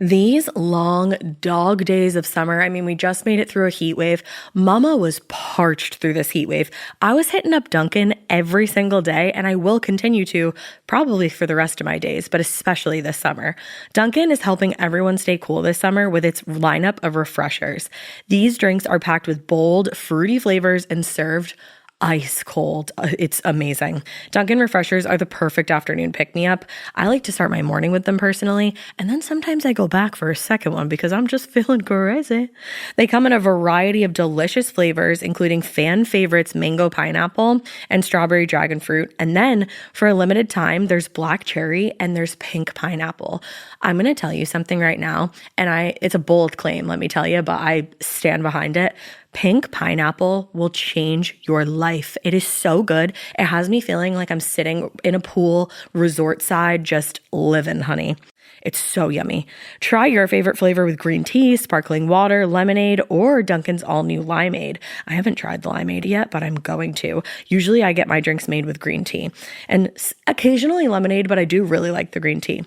These long dog days of summer, I mean, we just made it through a heat wave. Mama was parched through this heat wave. I was hitting up Dunkin' every single day, and I will continue to probably for the rest of my days, but especially this summer. Dunkin' is helping everyone stay cool this summer with its lineup of refreshers. These drinks are packed with bold, fruity flavors and served ice cold. It's amazing. Dunkin' refreshers are the perfect afternoon pick-me-up. I like to start my morning with them personally, and then sometimes I go back for a second one because I'm just feeling crazy. They come in a variety of delicious flavors, including fan favorites mango pineapple and strawberry dragon fruit. And then for a limited time, there's black cherry and there's pink pineapple. I'm going to tell you something right now, and it's a bold claim, let me tell you, but I stand behind it. Pink pineapple will change your life. It is so good. It has me feeling like I'm sitting in a pool, resort side, just living, honey. It's so yummy. Try your favorite flavor with green tea, sparkling water, lemonade, or Dunkin's all-new limeade. I haven't tried the limeade yet, but I'm going to. Usually I get my drinks made with green tea and occasionally lemonade, but I do really like the green tea.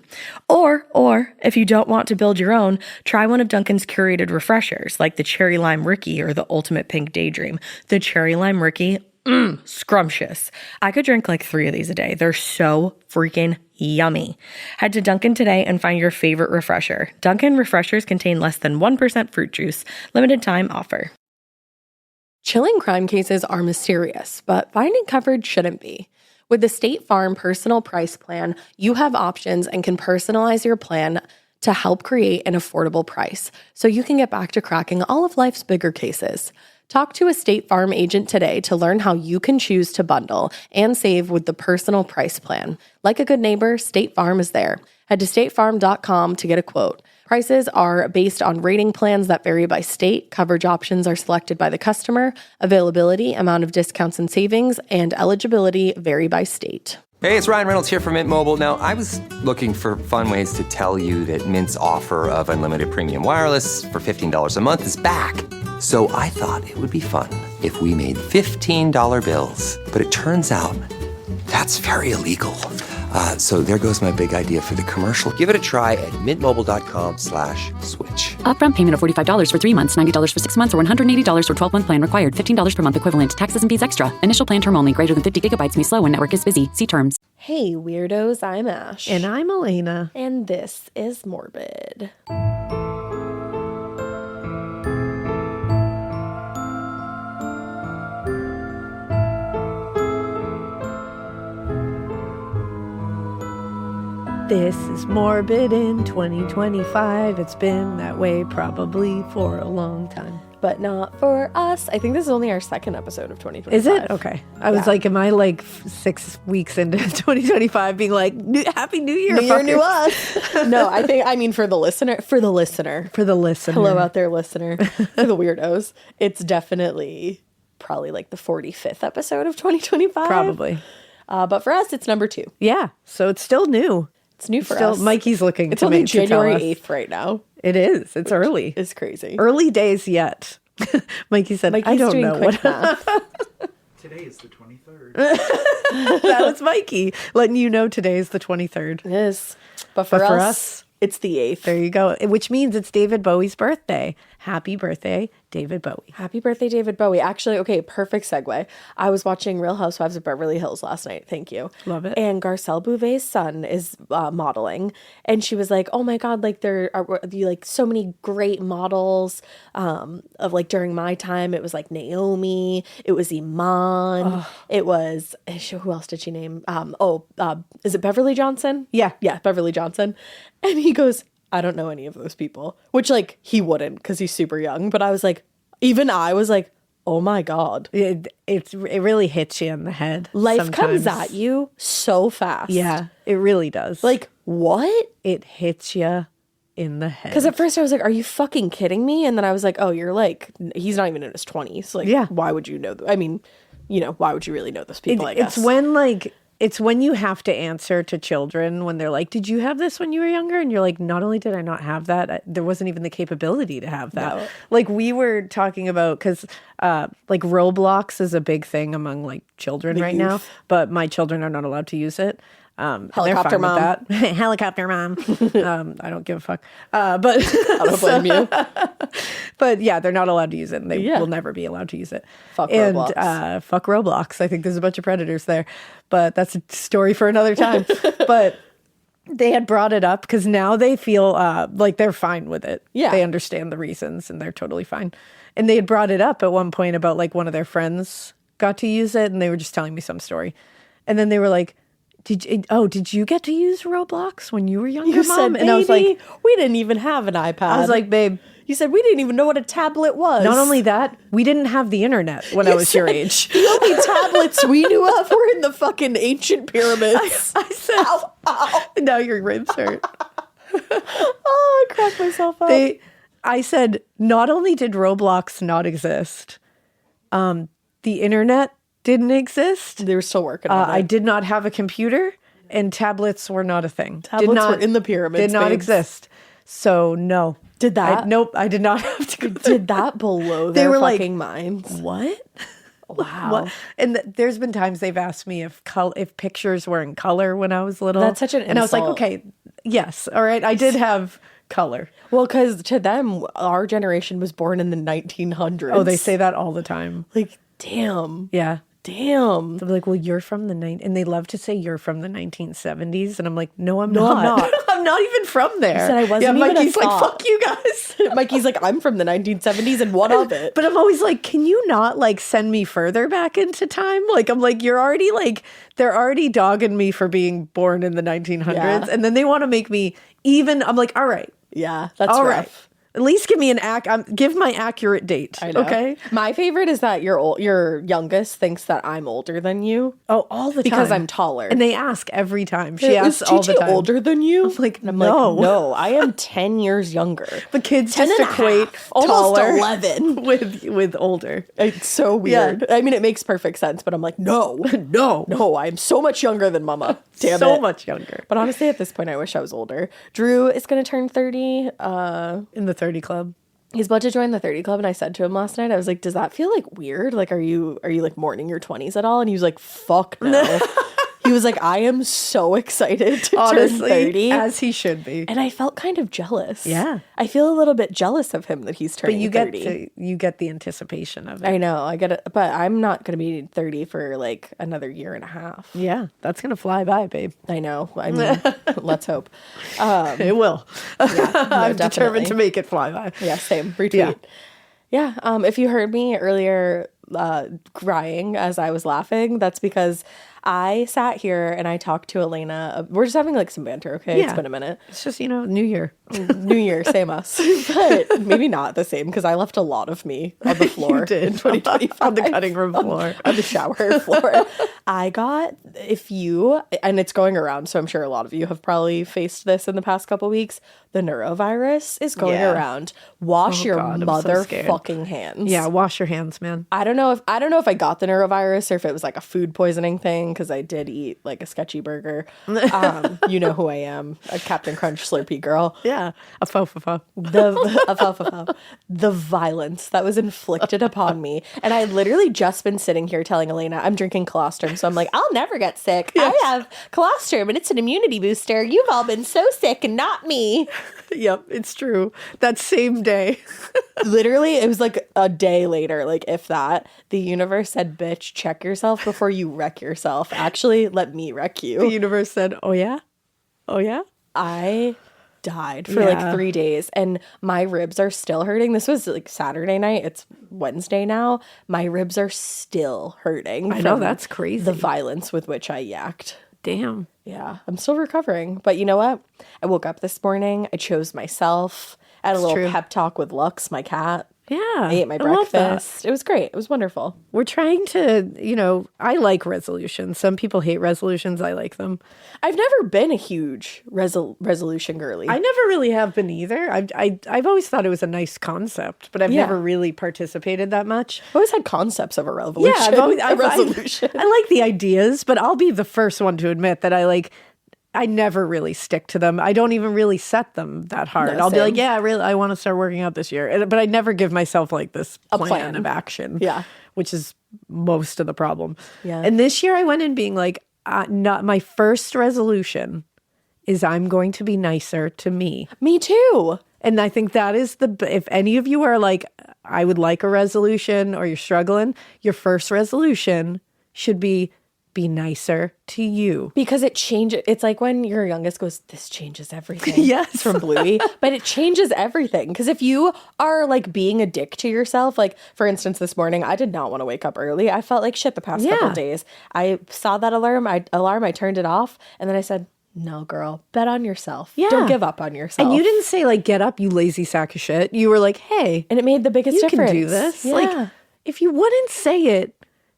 Or if you don't want to build your own, try one of Dunkin's curated refreshers like the Cherry Lime Ricky or the Ultimate Pink Daydream. The Cherry Lime Ricky, scrumptious. I could drink like 3 of these a day. They're so freaking yummy. Head to Dunkin' today and find your favorite refresher. Dunkin' refreshers contain less than 1% fruit juice. Limited time offer. Chilling crime cases are mysterious, but finding coverage shouldn't be. With the State Farm Personal Price Plan, you have options and can personalize your plan to help create an affordable price so you can get back to cracking all of life's bigger cases. Talk to a State Farm agent today to learn how you can choose to bundle and save with the Personal Price Plan. Like a good neighbor, State Farm is there. Head to statefarm.com to get a quote. Prices are based on rating plans that vary by state. Coverage options are selected by the customer. Availability, amount of discounts and savings, and eligibility vary by state. Hey, it's Ryan Reynolds here from Mint Mobile. Now, I was looking for fun ways to tell you that Mint's offer of unlimited premium wireless for $15 a month is back. So I thought it would be fun if we made $15 bills. But it turns out that's very illegal. So there goes my big idea for the commercial. Give it a try at mintmobile.com/switch. Upfront payment of $45 for 3 months, $90 for 6 months, or $180 for 12-month plan required. $15 per month equivalent. Taxes and fees extra. Initial plan term only. Greater than 50 gigabytes may slow when network is busy. See terms. Hey, weirdos, I'm Ash. And I'm Elena. And this is Morbid. This is Morbid in 2025. It's been that way probably for a long time. But not for us. I think this is only our second episode of 2025. Is it? Okay. I was like, am I like 6 weeks into 2025 being like, Happy New Year, New Year, new us. No, I mean for the listener. Hello out there, listener. For the weirdos. It's definitely probably like the 45th episode of 2025. Probably. But for us, it's number 2. Yeah. So it's still new. It's new for us. Mikey's looking it's to only me to January tell us. 8th right now. It is. It's early. It's crazy. Early days yet. Mikey said, Mikey's I don't doing know quick what. math. Today is the 23rd. That was Mikey letting you know today is the 23rd. It is. But for us, it's the 8th. There you go. Which means it's David Bowie's birthday. Happy birthday, David Bowie. Happy birthday, David Bowie. Actually, okay, perfect segue. I was watching Real Housewives of Beverly Hills last night. Thank you. Love it. And Garcelle Bouvet's son is modeling. And she was like, oh my God, like there are like so many great models of like during my time. It was like Naomi. It was Iman. It was, who else did she name? Is it Beverly Johnson? Yeah. Yeah, Beverly Johnson. And he goes, I don't know any of those people, which like he wouldn't because he's super young. But I was like, oh my God. It really hits you in the head. Life comes at you so fast. Yeah, it really does. Like, what? It hits you in the head. Because at first I was like, are you fucking kidding me? And then I was like, oh, you're like, he's not even in his 20s. Like, yeah. Why would you know? I mean, why would you really know those people, I guess? It's when you have to answer to children when they're like, did you have this when you were younger? And you're like, not only did I not have that, there wasn't even the capability to have that. No. Like we were talking about, because like Roblox is a big thing among like children right now, but my children are not allowed to use it. And Helicopter they're fine mom. with that. Helicopter mom. I don't give a fuck. But I don't blame you. but yeah, they're not allowed to use it, and they Yeah. will never be allowed to use it. Fuck and, Roblox. fuck Roblox. I think there's a bunch of predators there, but that's a story for another time. But they had brought it up because now they feel like they're fine with it. Yeah. They understand the reasons, and they're totally fine. And they had brought it up at one point about like one of their friends got to use it, and they were just telling me some story, and then they were like, did you get to use Roblox when you were younger, You Mom? said, And I was like, we didn't even have an iPad. I was like, babe, you said we didn't even know what a tablet was. not only that, we didn't have the internet when I was your age. The only tablets we knew of were in the fucking ancient pyramids. I said, ow. Now your ribs hurt. Oh, I cracked myself up. I said, not only did Roblox not exist, the internet didn't exist. They were still working on it. I did not have a computer, and tablets were not a thing. Tablets were in the pyramids, Did not babes. exist. So no. Did that? Nope, I did not have to go Did that blow They their were like, fucking minds? What? Wow. What? And there's been times they've asked me if pictures were in color when I was little. That's such an And I was like, insult. okay, yes, all right, I did have color. Well, because to them, our generation was born in the 1900s. Oh, they say that all the time. like, damn, Yeah. damn. They'll be like, well, you're from the and they love to say you're from the 1970s, and I'm like, no, I'm No, not. I'm not. I'm not even from there. said I wasn't yeah, even a Mikey's like, thought. fuck you guys. Mikey's like, I'm from the 1970s and what of it? But I'm always like, can you not like send me further back into time? Like, I'm like, you're already like, they're already dogging me for being born in the 1900s, Yeah. and then they want to make me even. I'm like, all right, Yeah, that's all rough. right. At least give me give my accurate date. I know. Okay. My favorite is that your youngest thinks that I'm older than you. Oh, all the time Because I'm taller. and they ask every time. She asks Is all the Gigi time. older than you? I'm like, And I'm no. like, no, I am 10 years younger. The kids 10 just and a equate half, almost taller 11. with older. It's so weird. I mean, it makes perfect sense, but I'm like, no, no, I'm so much younger than Mama. Damn so it. much younger. But honestly, at this point, I wish I was older. Drew is going to turn 30. In the 30 club. He's about to join the 30 club, and I said to him last night, I was like, does that feel like weird? Like, are you like mourning your 20s at all? And he was like, fuck no. He was like, I am so excited to Honestly, turn 30. as he should be. And I felt kind of jealous. Yeah. I feel a little bit jealous of him that he's But turning you 30. get the anticipation of it. I know, I get it, but I'm not going to be 30 for like another year and a half. Yeah, that's gonna fly by, babe. I know. I mean, let's hope. It will. I'm determined definitely. to make it fly by. Yeah, same. Retweet. Yeah. If you heard me earlier crying as I was laughing, that's because I sat here and I talked to Elena. We're just having like some banter, okay? It's Yeah. been a minute. It's just, New Year. New Year, same us. But maybe not the same because I left a lot of me on the floor. You did. In 2025. On the cutting room floor. On the shower floor. I got, and it's going around, so I'm sure a lot of you have probably faced this in the past couple weeks. The neurovirus is going Yeah. around. Wash your God, I'm so scared. motherfucking hands. Yeah, wash your hands, man. I don't know if I got the neurovirus or if it was like a food poisoning thing because I did eat like a sketchy burger. You know who I am, a Captain Crunch Slurpee girl. Yeah, a fo. The violence that was inflicted upon me, and I literally just been sitting here telling Elena I'm drinking colostrum, so I'm like, I'll never get sick. I have colostrum, and it's an immunity booster. You've all been so sick, and not me. Yep, it's true. That same day. Literally, it was like a day later, like if that, the universe said, bitch, check yourself before you wreck yourself. Actually, let me wreck The you. universe said, oh yeah? Oh yeah? I died for Yeah. like 3 days and my ribs are still hurting. This was like Saturday night. It's Wednesday now. My ribs are still hurting. I know, from that's crazy. The violence with which I yacked. Damn. Yeah, I'm still recovering. But you know what? I woke up this morning. I chose myself. I had a little true. pep talk with Lux, my cat. Yeah. I ate my love that. breakfast. It was great. It was wonderful. We're trying to, I like resolutions. Some people hate resolutions. I like them. I've never been a huge resolution girly. I never really have been either. I've always thought it was a nice concept, but I've Yeah. never really participated that much. I've always had concepts of a revolution. Yeah, I've always a resolution. I like the ideas, but I'll be the first one to admit that I never really stick to them. I don't even really set them that hard. No, I'll be same. like, yeah, I want to start working out this year. But I never give myself like this plan plan. of action. Yeah. Which is most of the problem. Yeah. And this year I went in being like, not my first resolution is I'm going to be nicer to me. Me too. And I think that is if any of you are like, I would like a resolution or you're struggling, your first resolution should be nicer to you. Because it changes. It's like when your youngest goes, this changes everything. Yes. It's from Bluey. But it changes everything. Because if you are like being a dick to yourself, like for instance, this morning, I did not want to wake up early. I felt like shit the past couple of days. I saw that alarm. I turned it off. And then I said, no, girl, bet on yourself. Yeah. Don't give up on yourself. And you didn't say like, get up, you lazy sack of shit. You were like, hey. And it made the biggest you difference. can do this. Yeah. Like, if you wouldn't say it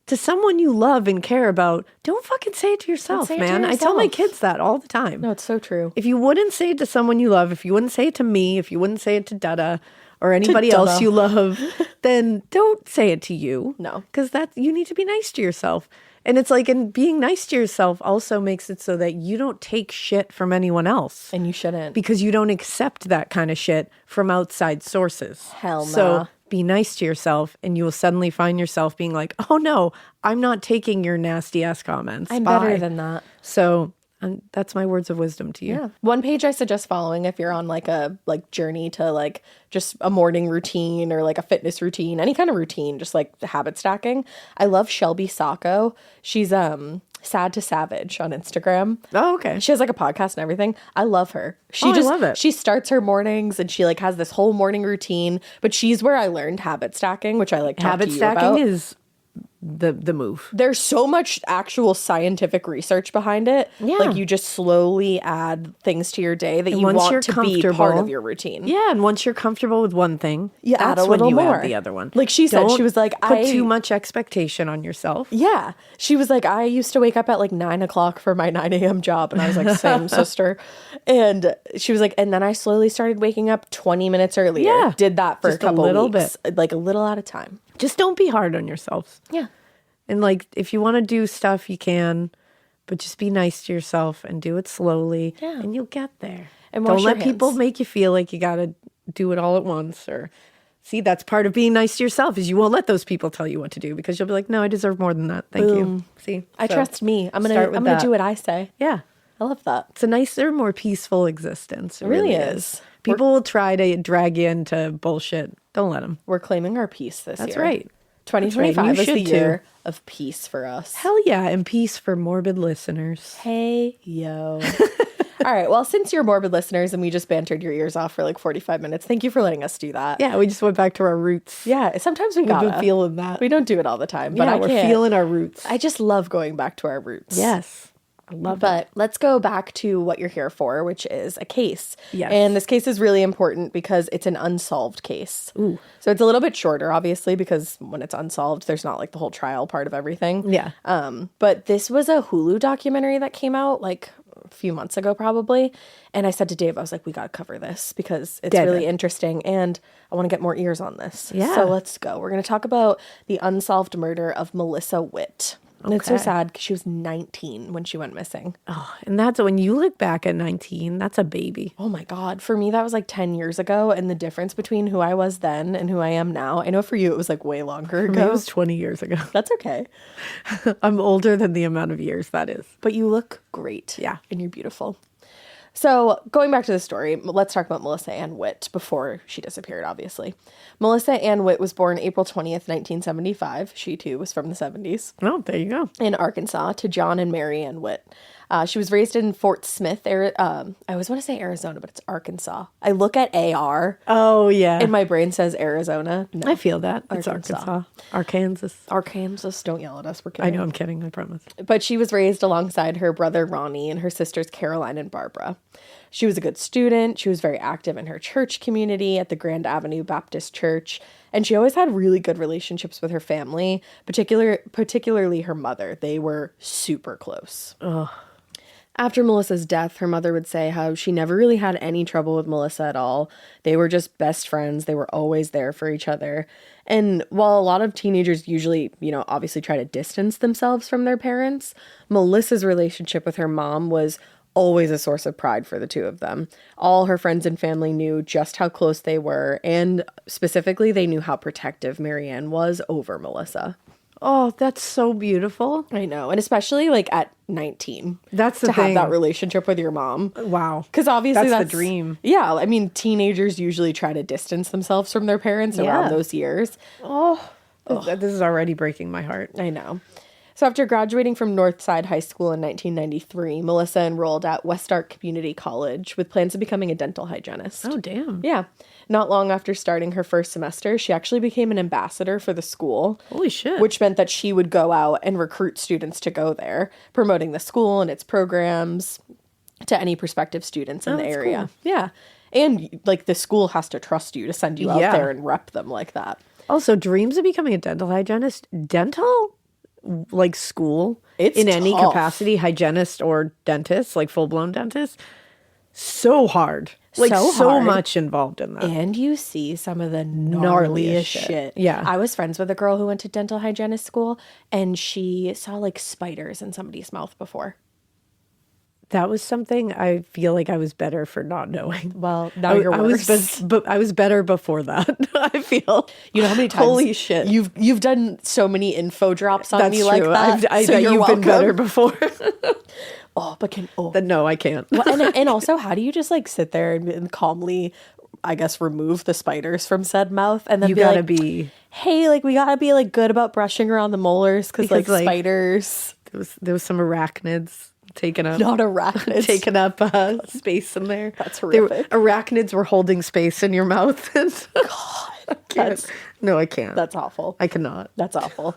to someone you love and care about, don't fucking say it to yourself, say it to man. I tell my yourself. kids that all the time. No, it's so true. If you wouldn't say it to someone you love, if you wouldn't say it to me, if you wouldn't say it to Dada or anybody Dada. else you love, then don't say it to you. No. Because you need to be nice to yourself. And it's like, and being nice to yourself also makes it so that you don't take shit from anyone else. And you shouldn't. Because you don't accept that kind of shit from outside sources. Hell no. So be nice to yourself and you will suddenly find yourself being like, oh no, I'm not taking your nasty ass comments. I'm Bye. better than that. So that's my words of wisdom to you. Yeah. One page I suggest following if you're on like a journey to like just a morning routine or like a fitness routine, any kind of routine, just like the habit stacking. I love Shelby Sacco. She's Sad to Savage on Instagram. Oh, okay. She has like a podcast and everything. I love her. I love it. She starts her mornings and she like has this whole morning routine, but she's where I learned habit stacking, which I like talk Habit to you stacking about. is the move. There's so much actual scientific research behind it. Yeah. Like you just slowly add things to your day that you once want you're to be part comfortable- of your routine. Yeah, and once you're comfortable with one thing, You add that's a little when you more. add the other one. Like she said, she was like, put too much expectation on yourself. Yeah. She was like, I used to wake up at like 9 o'clock for my 9 a.m. job. And I was like, same sister. And she was like, and then I slowly started waking up 20 minutes earlier. Yeah. Did that for Just a a couple little weeks. Like a little at a time. Just don't be hard on yourselves. Yeah. And like, if you want to do stuff, you can, but just be nice to yourself and do it slowly, Yeah. and you'll get there. And don't wash let your people hands. make you feel like you got to do it all at once. Or see, that's part of being nice to yourself is you won't let those people tell you what to do because you'll be like, no, I deserve more than that. Thank you. See, I So, trust me. I'm start with gonna that. do what I say. Yeah, I love that. it's a nicer, more peaceful existence. It really really is. People will try to drag you into bullshit. Don't let them. We're claiming our peace this year. That's right. 2025 You is the should, year of peace for us. Hell yeah, and peace for morbid listeners. Hey, yo. All right. Well, since you're morbid listeners and we just bantered your ears off for like 45 minutes, thank you for letting us do that. Yeah, we just went back to our roots. Yeah. Sometimes we We've been gotta. feeling that. We don't do it all the time, but Yeah, I we're can't. feeling our roots. I just love going back to our roots. Yes. I love it. But let's go back to what you're here for, which is a case. Yes. And this case is really important because it's an unsolved case. Ooh. So it's a little bit shorter, obviously, because when it's unsolved, there's not like the whole trial part of everything. Yeah. But this was a Hulu documentary that came out like a few months ago, probably. And I said to Dave, I was like, we got to cover this because it's Dead. really interesting and I want to get more ears on this. Yeah. So let's go. We're going to talk about the unsolved murder of Melissa Witt. And it's so Okay. sad because she was 19 when she went missing. Oh, and that's when you look back at 19, that's a baby. Oh my God. For me, that was like 10 years ago. And the difference between who I was then and who I am now, I know for you it was like way longer For me, ago. it was 20 years ago. That's okay. I'm older than the amount of years that is. But you look great. Yeah. And you're beautiful. So going back to the story, let's talk about Melissa Ann Witt before she disappeared, obviously. Melissa Ann Witt was born April 20th, 1975. She too was from the 70s Oh, there you go. in Arkansas to John and Mary Ann Witt. She was raised in Fort Smith, I always want to say Arizona, but it's Arkansas. I look at AR Oh, yeah. and my brain says Arizona. No, I feel that. It's Arkansas. Arkansas. Arkansas. Don't yell at us. We're I kidding. know, I'm kidding. I promise. But she was raised alongside her brother Ronnie and her sisters Caroline and Barbara. She was a good student. She was very active in her church community at the Grand Avenue Baptist Church. And she always had really good relationships with her family, particularly her mother. They were super close. After Melissa's death, her mother would say how she never really had any trouble with Melissa at all. They were just best friends. They were always there for each other. And while a lot of teenagers usually, obviously try to distance themselves from their parents, Melissa's relationship with her mom was always a source of pride for the two of them. All her friends and family knew just how close they were, and specifically, they knew how protective Marianne was over Melissa. Oh, that's so beautiful. I know. And especially like at 19. That's the to thing. have that relationship with your mom. Wow. Because obviously that's the dream. Yeah. I mean, teenagers usually try to distance themselves from their parents around those years. This is already breaking my heart. I know. So after graduating from Northside High School in 1993, Melissa enrolled at Ozark Community College with plans of becoming a dental hygienist. Oh, damn. Yeah. Not long after starting her first semester, she actually became an ambassador for the school. Holy shit. Which meant that she would go out and recruit students to go there, promoting the school and its programs to any prospective students in the area. Cool. Yeah. And like the school has to trust you to send you out there and rep them like that. Also, dreams of becoming a dental hygienist, dental like school it's in any tough. Capacity, hygienist or dentist, like full-blown dentist, so hard. Like so hard. much involved in that. And you see some of the gnarliest shit. Yeah. I was friends with a girl who went to dental hygienist school and she saw like spiders in somebody's mouth before. That was something I feel like I was better for not knowing. Well, now you're worse. But I was better before that. I feel. You know how many times? Holy shit! You've done so many info drops on me like that. I so bet you're you've welcome. been better before. No, I can't. Well, and also, how do you just like sit there and calmly, I guess, remove the spiders from said mouth, and then you be gotta like, be. Hey, like we gotta be like good about brushing around the molars because like spiders. There was some arachnids. Taking up space in there. That's horrific. Arachnids were holding space in your mouth. God, I can't. That's awful. I cannot. That's awful.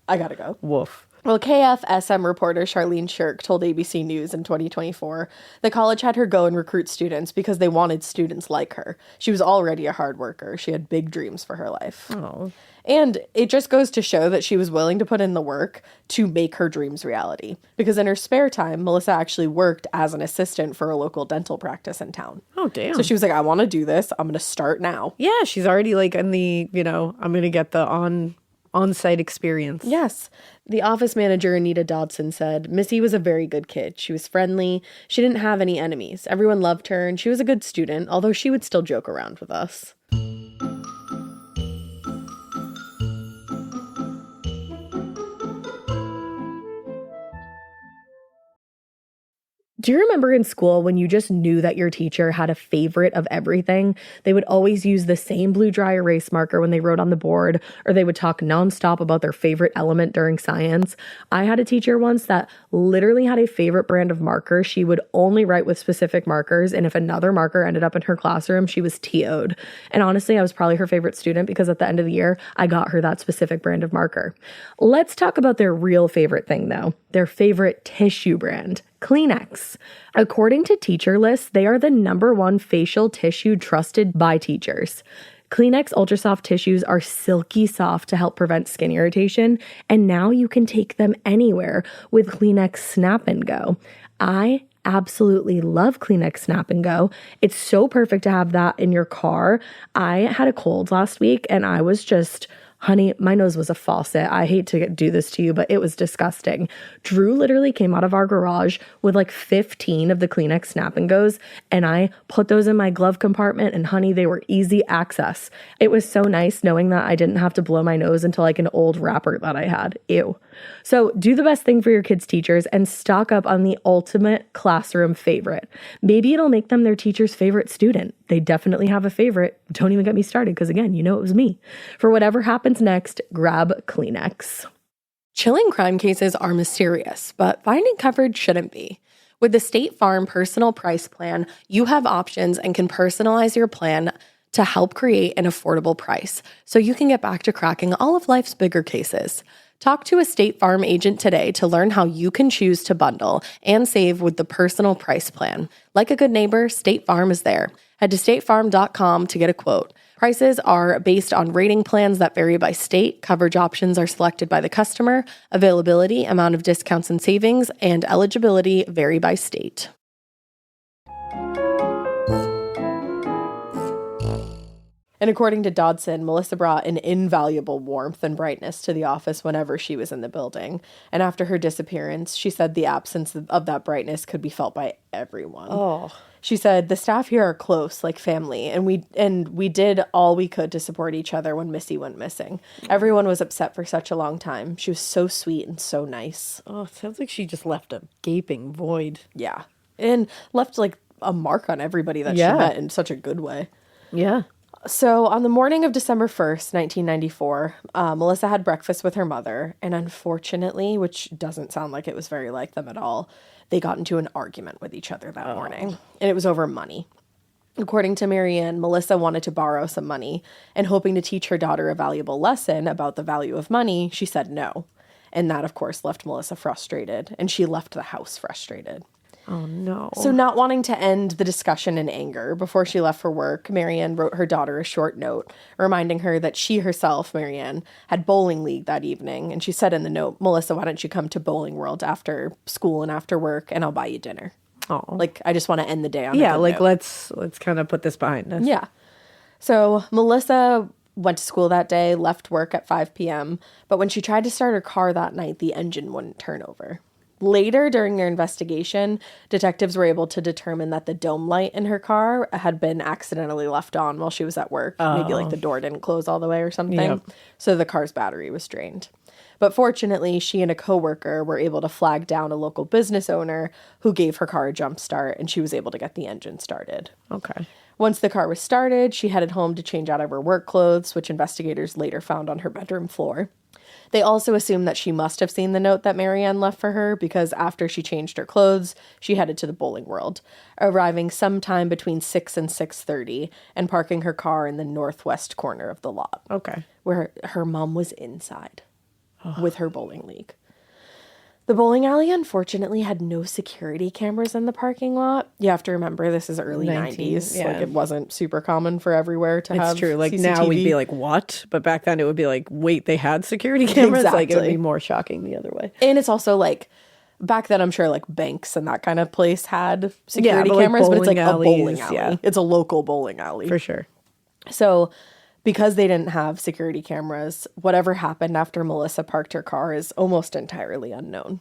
I gotta go. Woof. Well, KFSM reporter Charlene Shirk told ABC News in 2024 the college had her go and recruit students because they wanted students like her. She was already a hard worker. She had big dreams for her life. Oh. And it just goes to show that she was willing to put in the work to make her dreams reality. Because in her spare time, Melissa actually worked as an assistant for a local dental practice in town. Oh, damn. So she was like, I want to do this. I'm going to start now. Yeah, she's already like in the, I'm going to get the on-site experience. Yes. The office manager, Anita Dodson, said, Missy was a very good kid. She was friendly. She didn't have any enemies. Everyone loved her, and she was a good student, although she would still joke around with us. Do you remember in school when you just knew that your teacher had a favorite of everything? They would always use the same blue dry erase marker when they wrote on the board, or they would talk nonstop about their favorite element during science. I had a teacher once that literally had a favorite brand of marker. She would only write with specific markers, and if another marker ended up in her classroom, she was TO'd. And honestly, I was probably her favorite student because at the end of the year, I got her that specific brand of marker. Let's talk about their real favorite thing though, their favorite tissue brand. Kleenex. According to Teacher List, they are the #1 facial tissue trusted by teachers. Kleenex Ultra Soft tissues are silky soft to help prevent skin irritation, and now you can take them anywhere with Kleenex Snap and Go. I absolutely love Kleenex Snap and Go. It's so perfect to have that in your car. I had a cold last week and I was just... Honey, my nose was a faucet. I hate to do this to you, but it was disgusting. Drew literally came out of our garage with like 15 of the Kleenex Snap and Goes, and I put those in my glove compartment, and honey, they were easy access. It was so nice knowing that I didn't have to blow my nose into like an old wrapper that I had. Ew. So do the best thing for your kids' teachers and stock up on the ultimate classroom favorite. Maybe it'll make them their teacher's favorite student. They definitely have a favorite. Don't even get me started because again, it was me. For whatever happens next, grab Kleenex. Chilling crime cases are mysterious, but finding coverage shouldn't be. With the State Farm Personal Price Plan, you have options and can personalize your plan to help create an affordable price so you can get back to cracking all of life's bigger cases. Talk to a State Farm agent today to learn how you can choose to bundle and save with the Personal Price Plan. Like a good neighbor, State Farm is there. Head to statefarm.com to get a quote. Prices are based on rating plans that vary by state. Coverage options are selected by the customer. Availability, amount of discounts and savings, and eligibility vary by state. And according to Dodson, Melissa brought an invaluable warmth and brightness to the office whenever she was in the building. And after her disappearance, she said the absence of that brightness could be felt by everyone. Oh. She said, the staff here are close, like family, and we did all we could to support each other when Missy went missing. Everyone was upset for such a long time. She was so sweet and so nice. Oh, it sounds like she just left a gaping void. Yeah. And left like a mark on everybody that she Yeah. met in such a good way. Yeah. So on the morning of December 1st, 1994, Melissa had breakfast with her mother, and unfortunately, which doesn't sound like it was very like them at all, they got into an argument with each other that morning, and it was over money. According to Marianne, Melissa wanted to borrow some money, and hoping to teach her daughter a valuable lesson about the value of money, she said no. And that, of course, left Melissa frustrated, and she left the house frustrated. Oh, no. So not wanting to end the discussion in anger, before she left for work, Marianne wrote her daughter a short note, reminding her that she herself, Marianne, had bowling league that evening. And she said in the note, Melissa, why don't you come to Bowling World after school and after work, and I'll buy you dinner. Oh. Like, I just want to end the day on a Yeah, good like note. let's kind of put this behind us. Yeah. So Melissa went to school that day, left work at 5 p.m., but when she tried to start her car that night, the engine wouldn't turn over. Later, during their investigation, detectives were able to determine that the dome light in her car had been accidentally left on while she was at work. Maybe like the door didn't close all the way or something. Yep. So the car's battery was drained. But fortunately, she and a coworker were able to flag down a local business owner who gave her car a jump start, and she was able to get the engine started. Okay. Once the car was started, she headed home to change out of her work clothes, which investigators later found on her bedroom floor. They also assumed that she must have seen the note that Marianne left for her, because after she changed her clothes, she headed to the Bowling World, arriving sometime between 6 and 6:30 and parking her car in the northwest corner of the lot, Okay. where her mom was inside with her bowling league. The bowling alley, unfortunately, had no security cameras in the parking lot. You have to remember, this is early 90s. yeah. Like, it wasn't super common for everywhere to have It's true. Like CCTV. now we'd be like, what? But back then it would be like, wait, they had security cameras? Like it would Exactly. be more shocking the other way. And it's also like, back then, I'm sure like banks and that kind of place had security but, like, cameras, but it's like bowling a bowling alleys, alley. yeah. It's a local bowling alley. For sure. So, because they didn't have security cameras, whatever happened after Melissa parked her car is almost entirely unknown.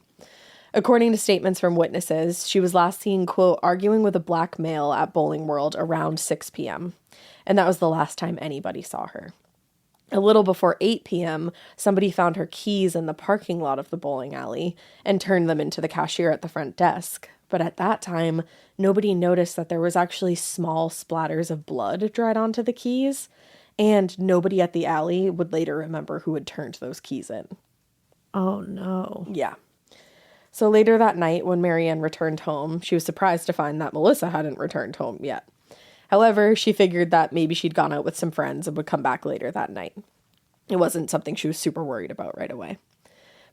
According to statements from witnesses, she was last seen, quote, arguing with a black male at Bowling World around 6 p.m. And that was the last time anybody saw her. A little before 8 p.m., somebody found her keys in the parking lot of the bowling alley and turned them into the cashier at the front desk. But at that time, nobody noticed that there was actually small splatters of blood dried onto the keys, and nobody at the alley would later remember who had turned those keys in. Oh no. Yeah. So later that night, when Marianne returned home, she was surprised to find that Melissa hadn't returned home yet. However, she figured that maybe she'd gone out with some friends and would come back later that night. It wasn't something she was super worried about right away.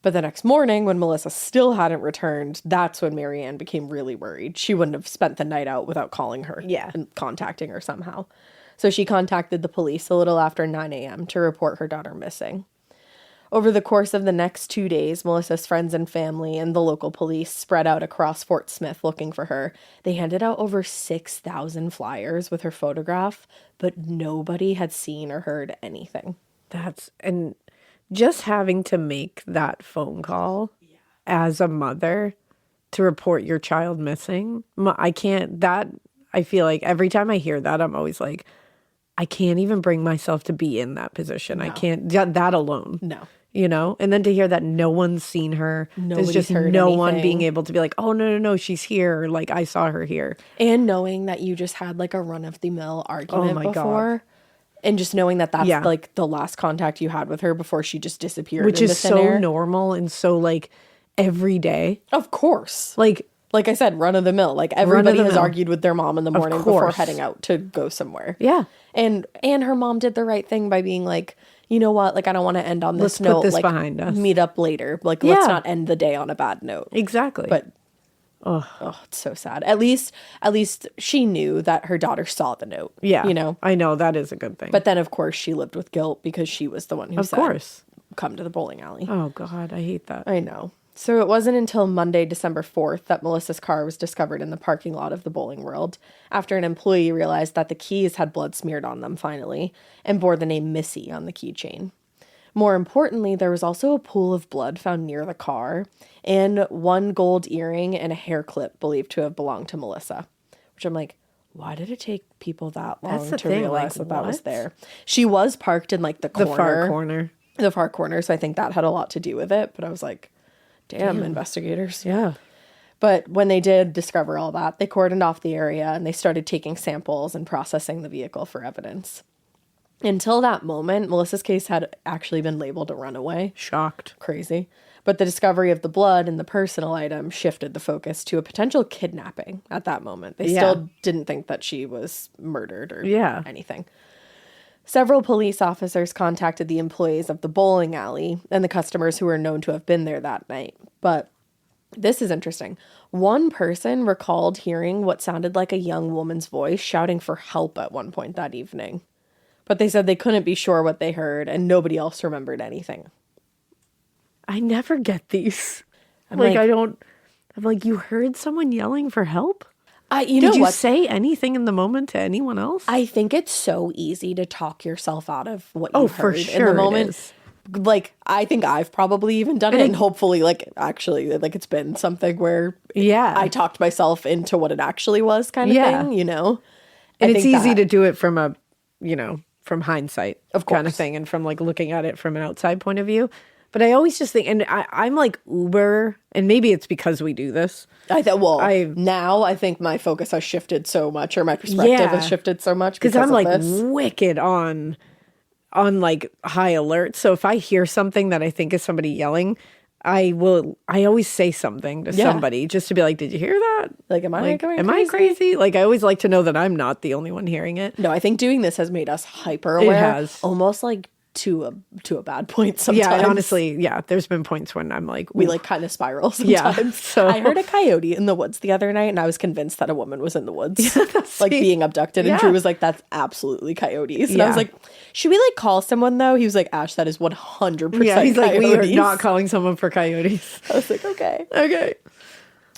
But the next morning, when Melissa still hadn't returned, that's when Marianne became really worried. She wouldn't have spent the night out without calling her and contacting her somehow. So she contacted the police a little after 9 a.m. to report her daughter missing. Over the course of the next 2 days, Melissa's friends and family and the local police spread out across Fort Smith looking for her. They handed out over 6,000 flyers with her photograph, but nobody had seen or heard anything. And just having to make that phone call as a mother to report your child missing, I feel like every time I hear that, I'm always like, I can't even bring myself to be in that position. I can't, that alone. No. You know, and then to hear that no one's seen her, Nobody's there's just heard no one anything. being able to be like, oh, no, she's here. Or, like, I saw her here. And knowing that you just had like a run-of-the-mill argument my God. before. And just knowing that that's Yeah. like the last contact you had with her before she just disappeared. Which into is thin so air. normal and so, like, every day. Of course. Like I said, run-of-the-mill. Like everybody has Run-of-the-mill. argued with their mom in the morning before course. heading out to go somewhere. Yeah. And her mom did the right thing by being like, you know what? Like, I don't want to end on this Let's put note. this like, behind us. Meet up later. Like, let's Yeah. not end the day on a bad note. Exactly. But oh, it's so sad. At least she knew that her daughter saw the note. yeah, You know? I know that is a good thing. But then, of course, she lived with guilt because she was the one who of said, course. come to the bowling alley. Oh God, I hate that. I know. So it wasn't until Monday, December 4th, that Melissa's car was discovered in the parking lot of the Bowling World after an employee realized that the keys had blood smeared on them finally and bore the name Missy on the keychain. More importantly, there was also a pool of blood found near the car and one gold earring and a hair clip believed to have belonged to Melissa, which I'm like, why did it take people that long That's the to thing, realize like, that was what? there? She was parked in like the The far corner. The far corner. So I think that had a lot to do with it. But I was like, damn. Investigators. Yeah. But when they did discover all that, they cordoned off the area and they started taking samples and processing the vehicle for evidence. Until that moment, Melissa's case had actually been labeled a runaway. Shocked. Crazy. But the discovery of the blood and the personal item shifted the focus to a potential kidnapping at that moment. They still didn't think that she was murdered or anything. Several police officers contacted the employees of the bowling alley and the customers who were known to have been there that night. But this is interesting. One person recalled hearing what sounded like a young woman's voice shouting for help at one point that evening. But they said they couldn't be sure what they heard and nobody else remembered anything. I never get these. I'm like, you heard someone yelling for help? You Did know you what? say anything in the moment to anyone else? I think it's so easy to talk yourself out of what you Oh, heard for in sure the it moment. is. Like, I think I've probably even done it, and hopefully, like, actually, like, it's been something where I talked myself into what it actually was kind of thing, you know? And I it's think easy that- to do it from a, from hindsight, Of kind of course. thing, and from like looking at it from an outside point of view. But I always just think, and I'm like uber, and maybe it's because we do this. now I think my focus has shifted so much, or my perspective has shifted so much Because because I'm of like this. wicked on like high alert. So if I hear something that I think is somebody yelling, I always say something to somebody just to be like, did you hear that? Like, am I going am crazy? I crazy? Like, I always like to know that I'm not the only one hearing it. No, I think doing this has made us hyper aware. has. Almost like to a bad point sometimes. Yeah, and honestly, there's been points when I'm like, we oof. like kind of spiral Yeah, sometimes. so- I heard a coyote in the woods the other night and I was convinced that a woman was in the woods like being abducted, and Yeah. Drew was like, that's absolutely coyotes. And I was Yeah. like, should we like call someone though? He was like, Ash, that is 100% Yeah, he's like, we are coyotes." not calling someone for coyotes. I was like, okay. Okay.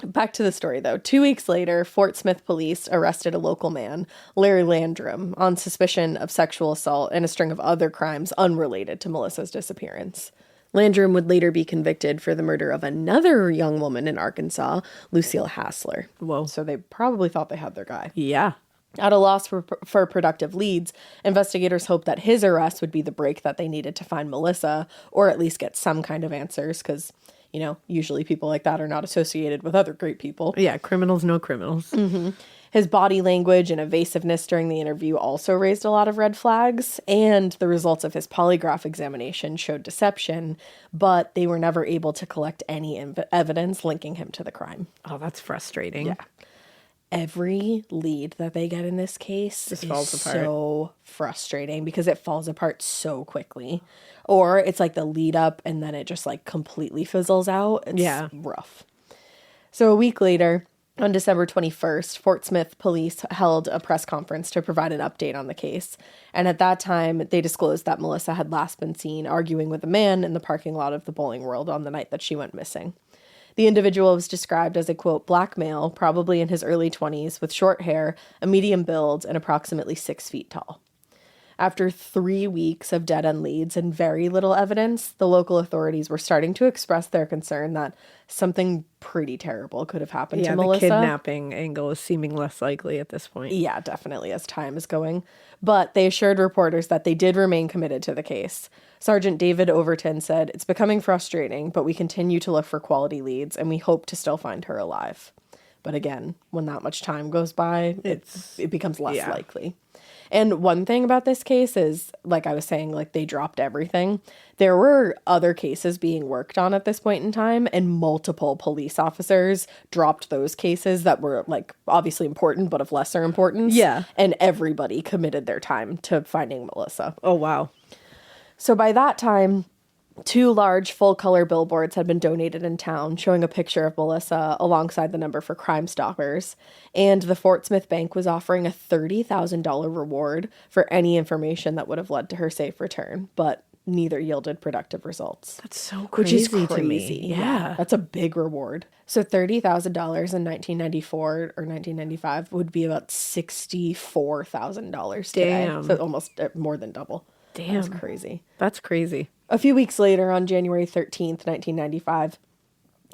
Back to the story, though. 2 weeks later, Fort Smith police arrested a local man, Larry Landrum, on suspicion of sexual assault and a string of other crimes unrelated to Melissa's disappearance. Landrum would later be convicted for the murder of another young woman in Arkansas, Lucille Hassler. Whoa. So they probably thought they had their guy. Yeah. At a loss for productive leads, investigators hoped that his arrest would be the break that they needed to find Melissa, or at least get some kind of answers, because usually people like that are not associated with other great people. Yeah, criminals know criminals. His body language and evasiveness during the interview also raised a lot of red flags, and the results of his polygraph examination showed deception, but they were never able to collect any evidence linking him to the crime. Oh, that's frustrating. Yeah. Every lead that they get in this case Just is falls apart. so frustrating because it falls apart so quickly. Or it's like the lead up and then it just like completely fizzles out. It's rough. So a week later, on December 21st, Fort Smith police held a press conference to provide an update on the case. And at that time, they disclosed that Melissa had last been seen arguing with a man in the parking lot of the Bowling World on the night that she went missing. The individual was described as a, quote, black male, probably in his early 20s, with short hair, a medium build, and approximately 6 feet tall. After 3 weeks of dead-end leads and very little evidence, the local authorities were starting to express their concern that something pretty terrible could have happened to Melissa. The kidnapping angle is seeming less likely at this point. Yeah, definitely, as time is going. But they assured reporters that they did remain committed to the case. Sergeant David Overton said, "It's becoming frustrating, but we continue to look for quality leads, and we hope to still find her alive." But again, when that much time goes by, it becomes less likely. And one thing about this case is, like I was saying, like they dropped everything. There were other cases being worked on at this point in time, and multiple police officers dropped those cases that were like obviously important, but of lesser importance. Yeah. And everybody committed their time to finding Melissa. Oh, wow. So by that time, 2 large full-color billboards had been donated in town showing a picture of Melissa alongside the number for Crime Stoppers, and the Fort Smith Bank was offering a $30,000 reward for any information that would have led to her safe return, but neither yielded productive results. That's so Which crazy is crazy to me. Yeah. That's a big reward. So $30,000 in 1994 or 1995 would be about $64,000 today. Damn. So almost more than double. Damn. That's crazy. That's crazy. A few weeks later, on January 13th, 1995,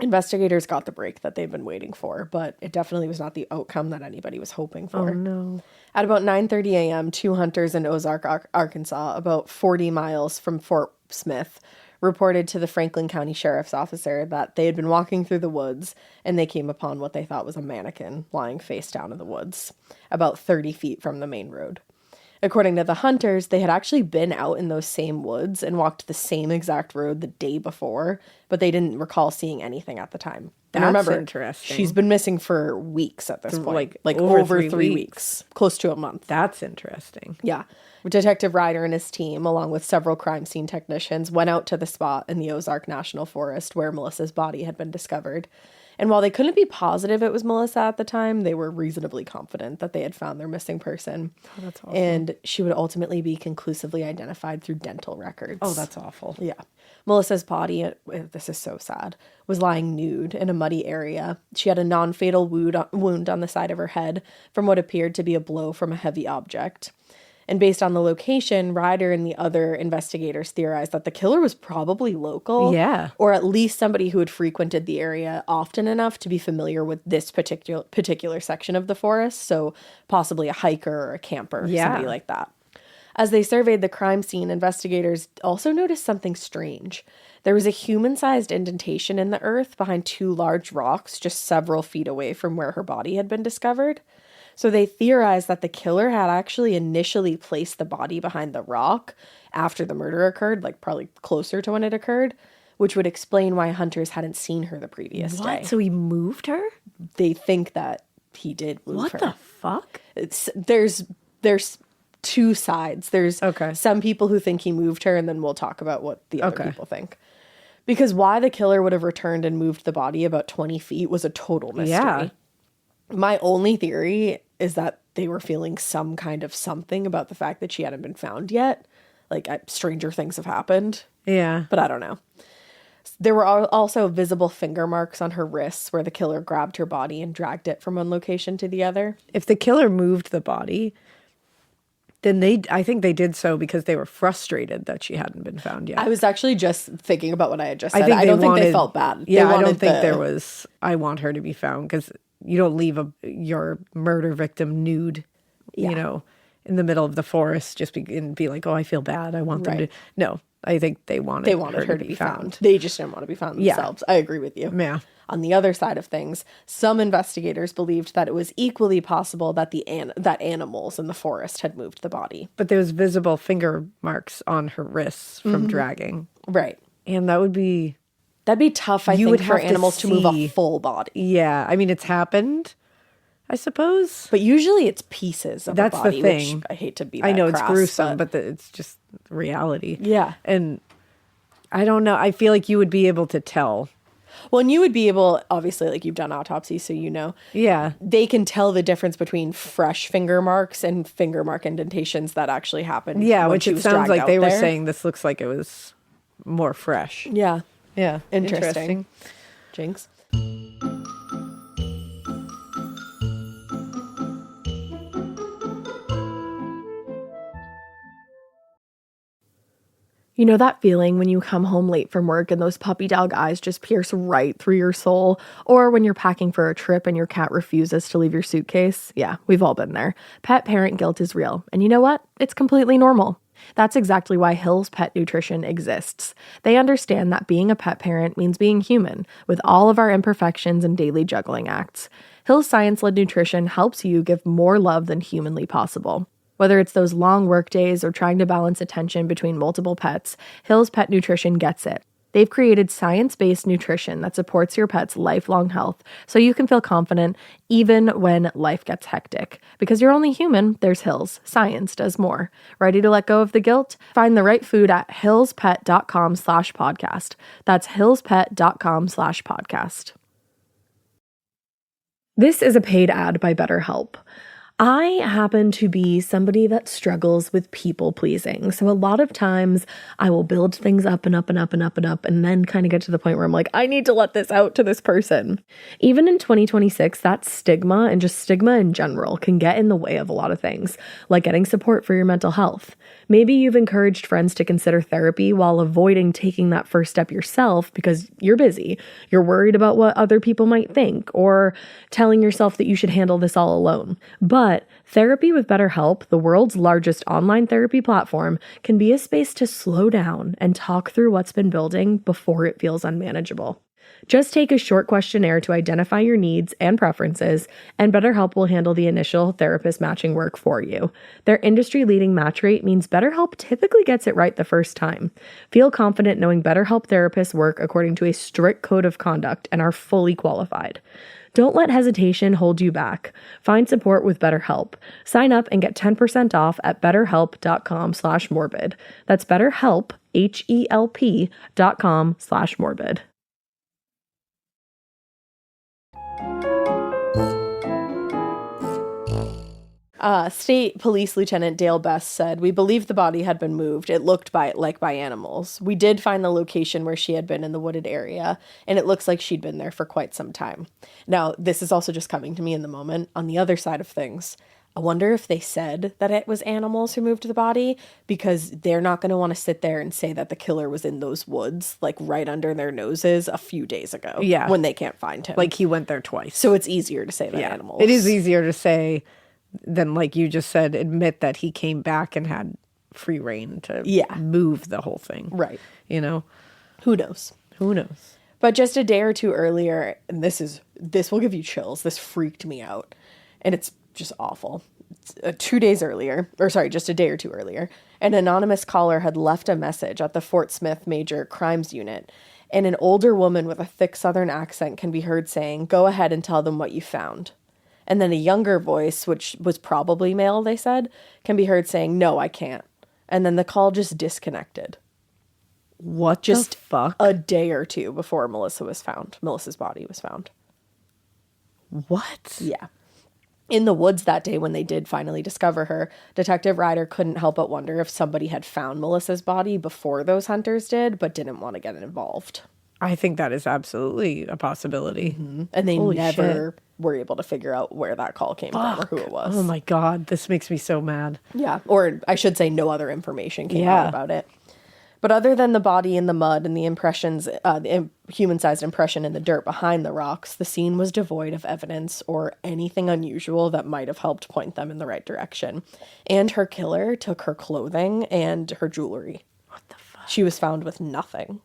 Investigators got the break that they've been waiting for, but it definitely was not the outcome that anybody was hoping for. Oh, no. At about 9:30 a.m., two hunters in Ozark, Arkansas, about 40 miles from Fort Smith, reported to the Franklin County Sheriff's Officer that they had been walking through the woods and they came upon what they thought was a mannequin lying face down in the woods, about 30 feet from the main road. According to the hunters, they had actually been out in those same woods and walked the same exact road the day before, but they didn't recall seeing anything at the time. And That's remember, interesting. she's been missing for weeks at this point. like over over 3 3 weeks. Close to a month. That's interesting. Yeah. Detective Ryder and his team, along with several crime scene technicians, went out to the spot in the Ozark National Forest where Melissa's body had been discovered. And while they couldn't be positive it was Melissa at the time, they were reasonably confident that they had found their missing person. Oh, that's awful. And she would ultimately be conclusively identified through dental records. Oh, that's awful. Yeah. Melissa's body, this is so sad, was lying nude in a muddy area. She had a non-fatal wound on the side of her head from what appeared to be a blow from a heavy object. And based on the location, Ryder and the other investigators theorized that the killer was probably local. Yeah. Or at least somebody who had frequented the area often enough to be familiar with this particular section of the forest. So possibly a hiker or a camper, somebody like that. As they surveyed the crime scene, investigators also noticed something strange. There was a human-sized indentation in the earth behind two large rocks just several feet away from where her body had been discovered. So they theorized that the killer had actually initially placed the body behind the rock after the murder occurred, like probably closer to when it occurred, which would explain why hunters hadn't seen her the previous day. So he moved her? They think that he did move her. What the fuck? There's two sides. There's some people who think he moved her, and then we'll talk about what the other people think. Because why the killer would have returned and moved the body about 20 feet was a total mystery. Yeah. My only theory is that they were feeling some kind of something about the fact that she hadn't been found yet. Like, stranger things have happened. Yeah. But I don't know. There were also visible finger marks on her wrists where the killer grabbed her body and dragged it from one location to the other. If the killer moved the body, then I think they did so because they were frustrated that she hadn't been found yet. I was actually just thinking about what I had just said. I don't think they felt bad. Yeah, I don't think there was, I want her to be found, because you don't leave your murder victim nude, you know, in the middle of the forest and be like, oh, I feel bad. I want them to. No, I think they wanted her to be found. They just didn't want to be found themselves. I agree with you. Yeah. On the other side of things, some investigators believed that it was equally possible that that animals in the forest had moved the body. But there was visible finger marks on her wrists from dragging. Right. And that'd be tough, I think, would for have to animals to move a see. full body. Yeah. I mean, it's happened, I suppose. But usually it's pieces of That's a body, the thing. which I hate to be that I know crass, it's gruesome, but it's just reality. Yeah. And I don't know. I feel like you would be able to tell. Well, and you would be able, obviously, like, you've done autopsies, so you know. Yeah. They can tell the difference between fresh finger marks and finger mark indentations that actually happened. Yeah, when which she it was sounds dragged like out they were there. saying this looks like it was more fresh. Yeah. Yeah. Interesting. Jinx. You know that feeling when you come home late from work and those puppy dog eyes just pierce right through your soul? Or when you're packing for a trip and your cat refuses to leave your suitcase? Yeah, we've all been there. Pet parent guilt is real. And you know what? It's completely normal. That's exactly why Hill's Pet Nutrition exists. They understand that being a pet parent means being human, with all of our imperfections and daily juggling acts. Hill's science-led nutrition helps you give more love than humanly possible. Whether it's those long work days or trying to balance attention between multiple pets, Hill's Pet Nutrition gets it. They've created science-based nutrition that supports your pet's lifelong health so you can feel confident even when life gets hectic. Because you're only human, there's Hill's. Science does more. Ready to let go of the guilt? Find the right food at hillspet.com/podcast. That's hillspet.com/podcast. This is a paid ad by BetterHelp. I happen to be somebody that struggles with people pleasing. So a lot of times I will build things up and up and up and up and up and then kind of get to the point where I'm like, I need to let this out to this person. Even in 2026, that stigma and just stigma in general can get in the way of a lot of things, like getting support for your mental health. Maybe you've encouraged friends to consider therapy while avoiding taking that first step yourself because you're busy. You're worried about what other people might think, or telling yourself that you should handle this all alone. But therapy with BetterHelp, the world's largest online therapy platform, can be a space to slow down and talk through what's been building before it feels unmanageable. Just take a short questionnaire to identify your needs and preferences, and BetterHelp will handle the initial therapist matching work for you. Their industry-leading match rate means BetterHelp typically gets it right the first time. Feel confident knowing BetterHelp therapists work according to a strict code of conduct and are fully qualified. Don't let hesitation hold you back. Find support with BetterHelp. Sign up and get 10% off at betterhelp.com/morbid. That's BetterHelp, HELP.com/morbid. State Police Lieutenant Dale Best said, "We believe the body had been moved. It looked by animals. We did find the location where she had been in the wooded area, and it looks like she'd been there for quite some time." Now, this is also just coming to me in the moment. On the other side of things, I wonder if they said that it was animals who moved the body, because they're not going to want to sit there and say that the killer was in those woods, like right under their noses a few days ago. Yeah. When they can't find him. Like he went there twice. So it's easier to say that animals. It is easier to say than, like you just said, admit that he came back and had free reign to move the whole thing. Right. You know? Who knows? Who knows? But just a day or two earlier, and this will give you chills. This freaked me out. And it's just awful. 2 days earlier, just a day or two earlier, an anonymous caller had left a message at the Fort Smith Major Crimes Unit. And an older woman with a thick Southern accent can be heard saying, "Go ahead and tell them what you found." And then a younger voice, which was probably male, they said, can be heard saying, "No, I can't." And then the call just disconnected. What just the fuck? A day or two before Melissa's body was found. What? Yeah. In the woods that day when they did finally discover her, Detective Ryder couldn't help but wonder if somebody had found Melissa's body before those hunters did, but didn't want to get involved. I think that is absolutely a possibility. Mm-hmm. And they never were able to figure out where that call came from or who it was. Oh my God, this makes me so mad. Yeah, or I should say no other information came out about it. But other than the body in the mud and the impressions, the human-sized impression in the dirt behind the rocks, the scene was devoid of evidence or anything unusual that might have helped point them in the right direction. And her killer took her clothing and her jewelry. What the fuck? She was found with nothing.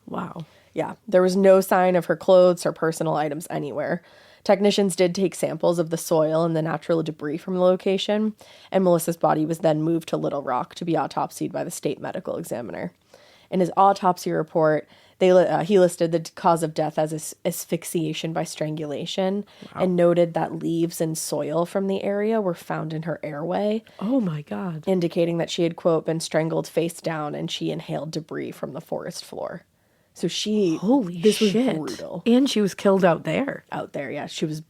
Wow. Yeah, there was no sign of her clothes or personal items anywhere. Technicians did take samples of the soil and the natural debris from the location, and Melissa's body was then moved to Little Rock to be autopsied by the state medical examiner. In his autopsy report, he listed the cause of death as asphyxiation by strangulation, and noted that leaves and soil from the area were found in her airway. Oh my God. Indicating that she had, quote, been strangled face down and she inhaled debris from the forest floor. So this was brutal. And she was killed out there. Out there, yeah. She was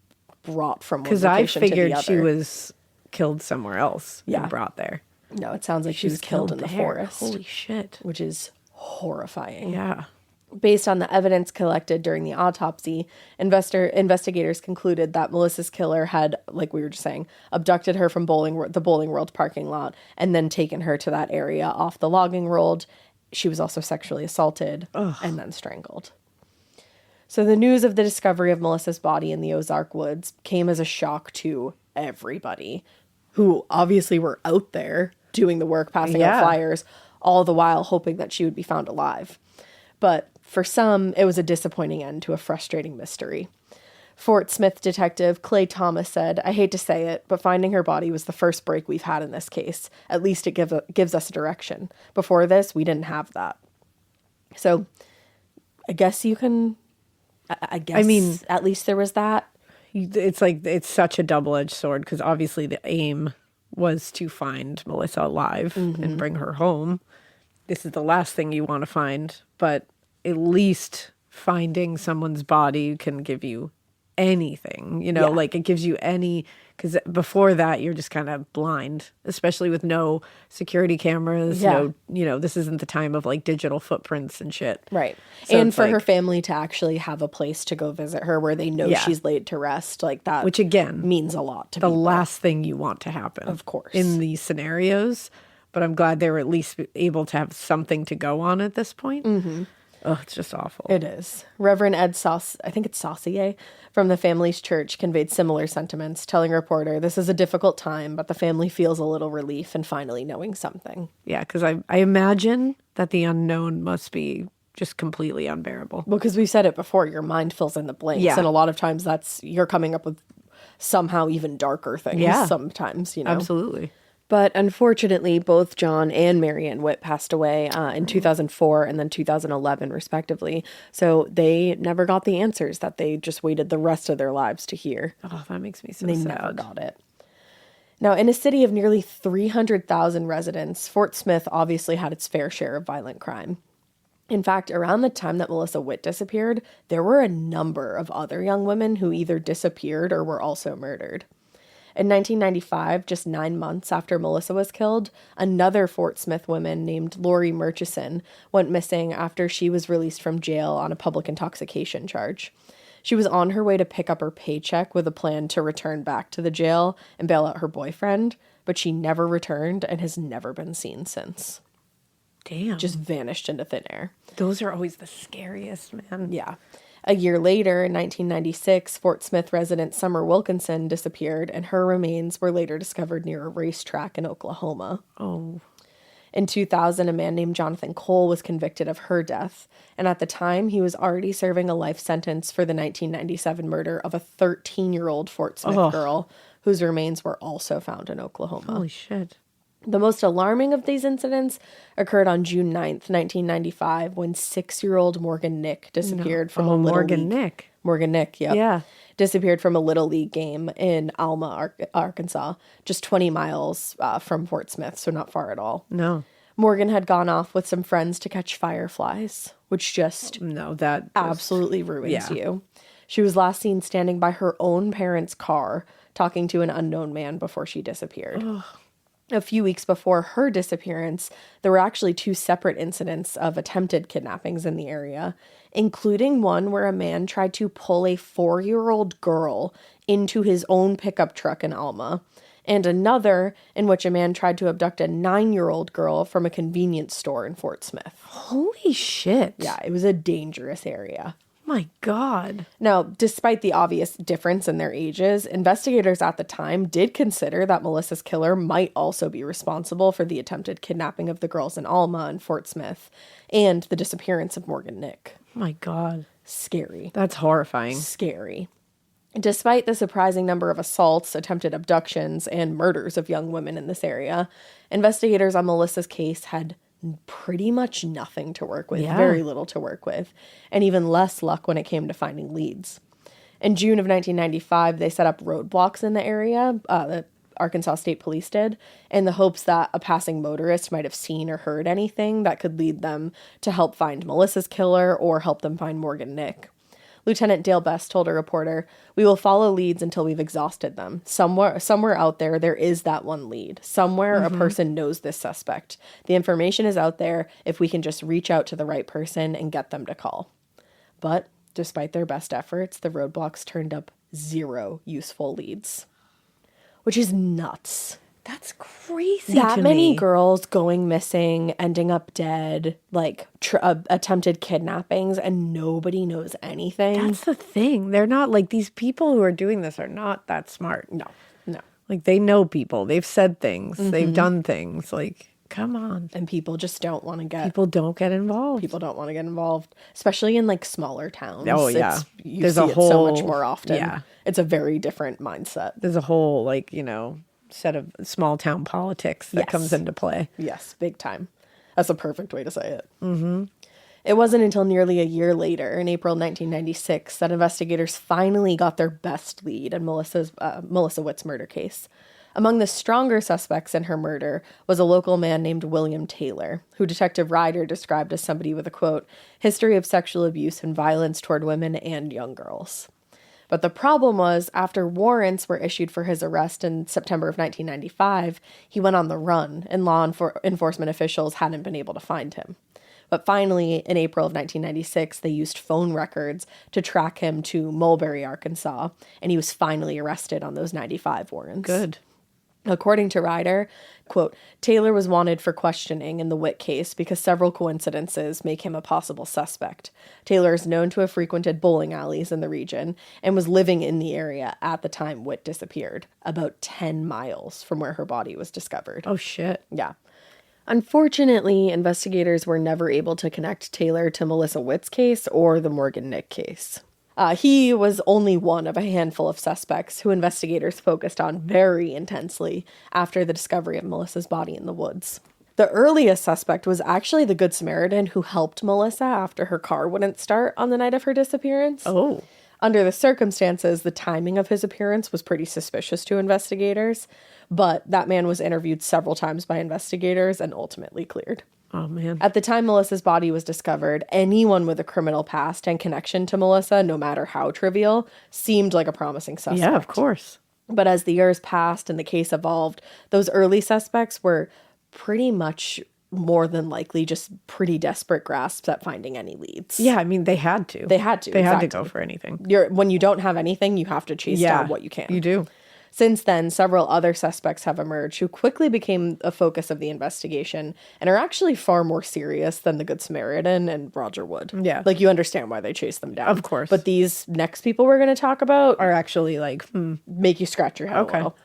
brought from one Because I location to the figured other. she was killed somewhere else and brought there. No, it sounds like she was killed in the forest. Holy shit. Which is horrifying. Yeah. Based on the evidence collected during the autopsy, investigators concluded that Melissa's killer had, like we were just saying, abducted her from the Bowling World parking lot and then taken her to that area off the logging road. She was also sexually assaulted and then strangled. So the news of the discovery of Melissa's body in the Ozark woods came as a shock to everybody who obviously were out there doing the work, passing out flyers, all the while hoping that she would be found alive. But for some, it was a disappointing end to a frustrating mystery. Fort Smith detective Clay Thomas said, "I hate to say it, but finding her body was the first break we've had in this case. At least it gives us a direction. Before this, we didn't have that." So I guess you can, I mean, at least there was that. It's like, it's such a double-edged sword, because obviously the aim was to find Melissa alive and bring her home. This is the last thing you want to find, but at least finding someone's body can give you anything, like it gives you any, because before that you're just kind of blind, especially with no security cameras. Yeah. No, this isn't the time of like digital footprints and shit. Right. So and it's for her like- family to actually have a place to go visit her where they know Yeah. she's laid to rest, like that, Which again means a lot to the people. last thing you want to happen, Of course. in these scenarios. But I'm glad they were at least able to have something to go on at this point. Oh, it's just awful. It is. Reverend Ed I think it's Saucier, from the family's church conveyed similar sentiments, telling a reporter, "This is a difficult time, but the family feels a little relief in finally knowing something." Yeah, because I imagine that the unknown must be just completely unbearable. Because we've said it before, your mind fills in the blanks. Yeah. And a lot of times you're coming up with somehow even darker things Yeah. sometimes, Absolutely. But unfortunately, both John and Marianne Witt passed away in 2004 and then 2011, respectively. So they never got the answers that they just waited the rest of their lives to hear. Oh, that makes me so They sad. never got it. Now, in a city of nearly 300,000 residents, Fort Smith obviously had its fair share of violent crime. In fact, around the time that Melissa Witt disappeared, there were a number of other young women who either disappeared or were also murdered. In 1995, just 9 months after Melissa was killed, another Fort Smith woman named Lori Murchison went missing after she was released from jail on a public intoxication charge. She was on her way to pick up her paycheck with a plan to return back to the jail and bail out her boyfriend, but she never returned and has never been seen since. Damn. Just vanished into thin air. Those are always the scariest, man. Yeah. A year later, in 1996, Fort Smith resident Summer Wilkinson disappeared, and her remains were later discovered near a racetrack in Oklahoma. Oh. In 2000, a man named Jonathan Cole was convicted of her death, and at the time, he was already serving a life sentence for the 1997 murder of a 13-year-old Fort Smith girl, whose remains were also found in Oklahoma. Holy shit. The most alarming of these incidents occurred on June 9th, 1995, when 6-year-old Morgan Nick disappeared from a Little Morgan League. Nick. Morgan Nick, yep. Yeah. Disappeared from a Little League game in Alma, Arkansas, just 20 miles from Fort Smith, so not far at all. No. Morgan had gone off with some friends to catch fireflies, which just No, that absolutely ruins yeah. you. She was last seen standing by her own parents' car, talking to an unknown man before she disappeared. A few weeks before her disappearance, there were actually 2 separate incidents of attempted kidnappings in the area, including one where a man tried to pull a 4-year-old girl into his own pickup truck in Alma, and another in which a man tried to abduct a 9-year-old girl from a convenience store in Fort Smith. Holy shit. Yeah, it was a dangerous area. My God. Now, despite the obvious difference in their ages, investigators at the time did consider that Melissa's killer might also be responsible for the attempted kidnapping of the girls in Alma and Fort Smith and the disappearance of Morgan Nick. My God. Scary. That's horrifying. Scary. Despite the surprising number of assaults, attempted abductions, and murders of young women in this area, investigators on Melissa's case had pretty much nothing to work with, Yeah. very little to work with, and even less luck when it came to finding leads. In June of 1995, they set up roadblocks in the area, the Arkansas State Police did, in the hopes that a passing motorist might have seen or heard anything that could lead them to help find Melissa's killer or help them find Morgan Nick. Lieutenant Dale Best told a reporter, "We will follow leads until we've exhausted them. Somewhere out there is that one lead. Somewhere a person knows this suspect. The information is out there if we can just reach out to the right person and get them to call." But despite their best efforts, the roadblocks turned up 0 useful leads, which is nuts. That's crazy. That to many me. girls going missing, ending up dead, like attempted kidnappings, and nobody knows anything. That's the thing. They're not like these people who are doing this are not that smart. No. Like they know people. They've said things. They've done things. Like, come on. And people just don't want to get People don't get involved. people don't want to get involved, especially in like smaller towns. Oh, yeah. You There's see a it so much whole- more often. yeah. It's a very different mindset. There's a whole set of small town politics that Yes. comes into play. Yes, big time. That's a perfect way to say it. Mm-hmm. It wasn't until nearly a year later, in April 1996, that investigators finally got their best lead in Melissa Witt's murder case. Among the stronger suspects in her murder was a local man named William Taylor, who Detective Ryder described as somebody with a, quote, history of sexual abuse and violence toward women and young girls. But the problem was, after warrants were issued for his arrest in September of 1995, he went on the run, and law enforcement officials hadn't been able to find him. But finally, in April of 1996, they used phone records to track him to Mulberry, Arkansas, and he was finally arrested on those 95 warrants. Good. According to Ryder, quote, Taylor was wanted for questioning in the Witt case because several coincidences make him a possible suspect. Taylor is known to have frequented bowling alleys in the region and was living in the area at the time Witt disappeared, about 10 miles from where her body was discovered. Oh, shit. Yeah. Unfortunately, investigators were never able to connect Taylor to Melissa Witt's case or the Morgan Nick case. He was only one of a handful of suspects who investigators focused on very intensely after the discovery of Melissa's body in the woods. The earliest suspect was actually the Good Samaritan who helped Melissa after her car wouldn't start on the night of her disappearance. Oh. Under the circumstances, the timing of his appearance was pretty suspicious to investigators, but that man was interviewed several times by investigators and ultimately cleared. Oh, man. At the time Melissa's body was discovered, anyone with a criminal past and connection to Melissa, no matter how trivial, seemed like a promising suspect. Yeah, of course. But as the years passed and the case evolved, those early suspects were pretty much more than likely just pretty desperate grasps at finding any leads. Yeah, I mean, they had to. They had to. They had to exactly. go for anything. When you don't have anything, you have to chase down what you can. You do. Since then, several other suspects have emerged who quickly became a focus of the investigation and are actually far more serious than the Good Samaritan and Roger Wood. Yeah. Like, you understand why they chased them down. Of course. But these next people we're going to talk about Are actually like, make you scratch your head Okay. a little.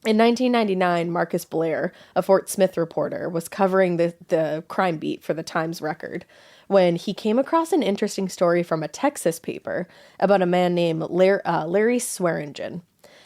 In 1999, Marcus Blair, a Fort Smith reporter, was covering the crime beat for the Times Record when he came across an interesting story from a Texas paper about a man named Larry Swearingen.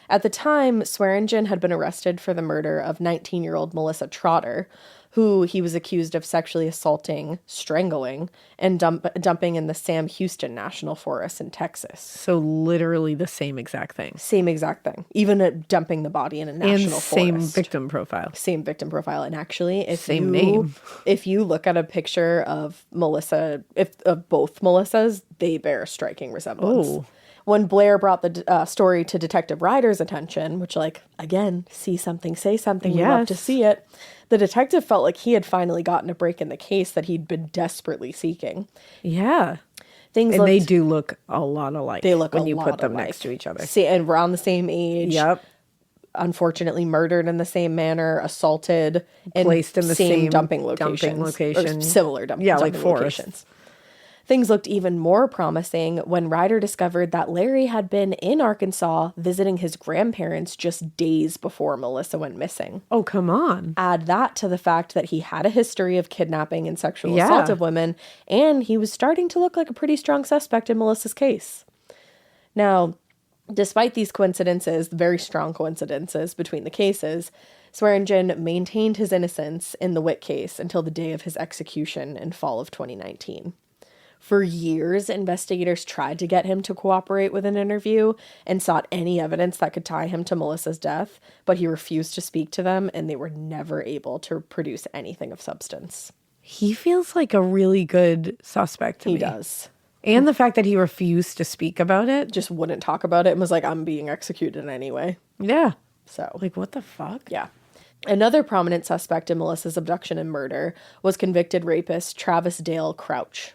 At the time, Swearingen had been arrested for the murder of 19-year-old Melissa Trotter, who he was accused of sexually assaulting, strangling, and dumping in the Sam Houston National Forest in Texas. so literally the same exact thing. Same exact thing. Even dumping the body in a national forest. Same victim profile. Same victim profile. And actually, Name. if you look at a picture of Melissa, of both Melissas, they bear a striking resemblance. Oh. When Blair brought the story to Detective Ryder's attention, which, like, again, see something, say something, we love to Yes. see it, the detective felt like he had finally gotten a break in the case that he'd been desperately seeking. Yeah. Things And they looked- do look a lot alike. they look when a you lot put them alike. next to each other. And around the same age. Yep. Unfortunately murdered in the same manner, assaulted, and Placed in the same dumping locations. location. Or similar dumping Yeah, like dumping forests. locations. Things looked even more promising when Ryder discovered that Larry had been in Arkansas visiting his grandparents just days before Melissa went missing. Oh, come on. Add that to the fact that he had a history of kidnapping and sexual Yeah. assault of women, and he was starting to look like a pretty strong suspect in Melissa's case. Now, despite these coincidences, very strong coincidences between the cases, Swearingen maintained his innocence in the Witt case until the day of his execution in fall of 2019. For years, investigators tried to get him to cooperate with an interview and sought any evidence that could tie him to Melissa's death, but he refused to speak to them, and they were never able to produce anything of substance. He feels like a really good suspect to me. He does. And the fact that he refused to speak about it. Just wouldn't talk about it and was like, I'm being executed anyway. Yeah. So, Like, what the fuck? yeah. Another prominent suspect in Melissa's abduction and murder was convicted rapist Travis Dale Crouch.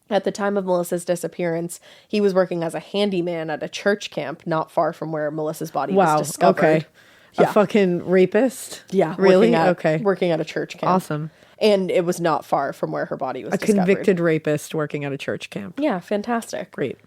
At the time of Melissa's disappearance, he was working as a handyman at a church camp not far from where Melissa's body Wow. was discovered. Okay. Yeah. A fucking rapist? Yeah. Really? Working Okay. Working at a church camp. Awesome. And it was not far from where her body was A discovered. convicted rapist working at a church camp. Yeah, fantastic. Great.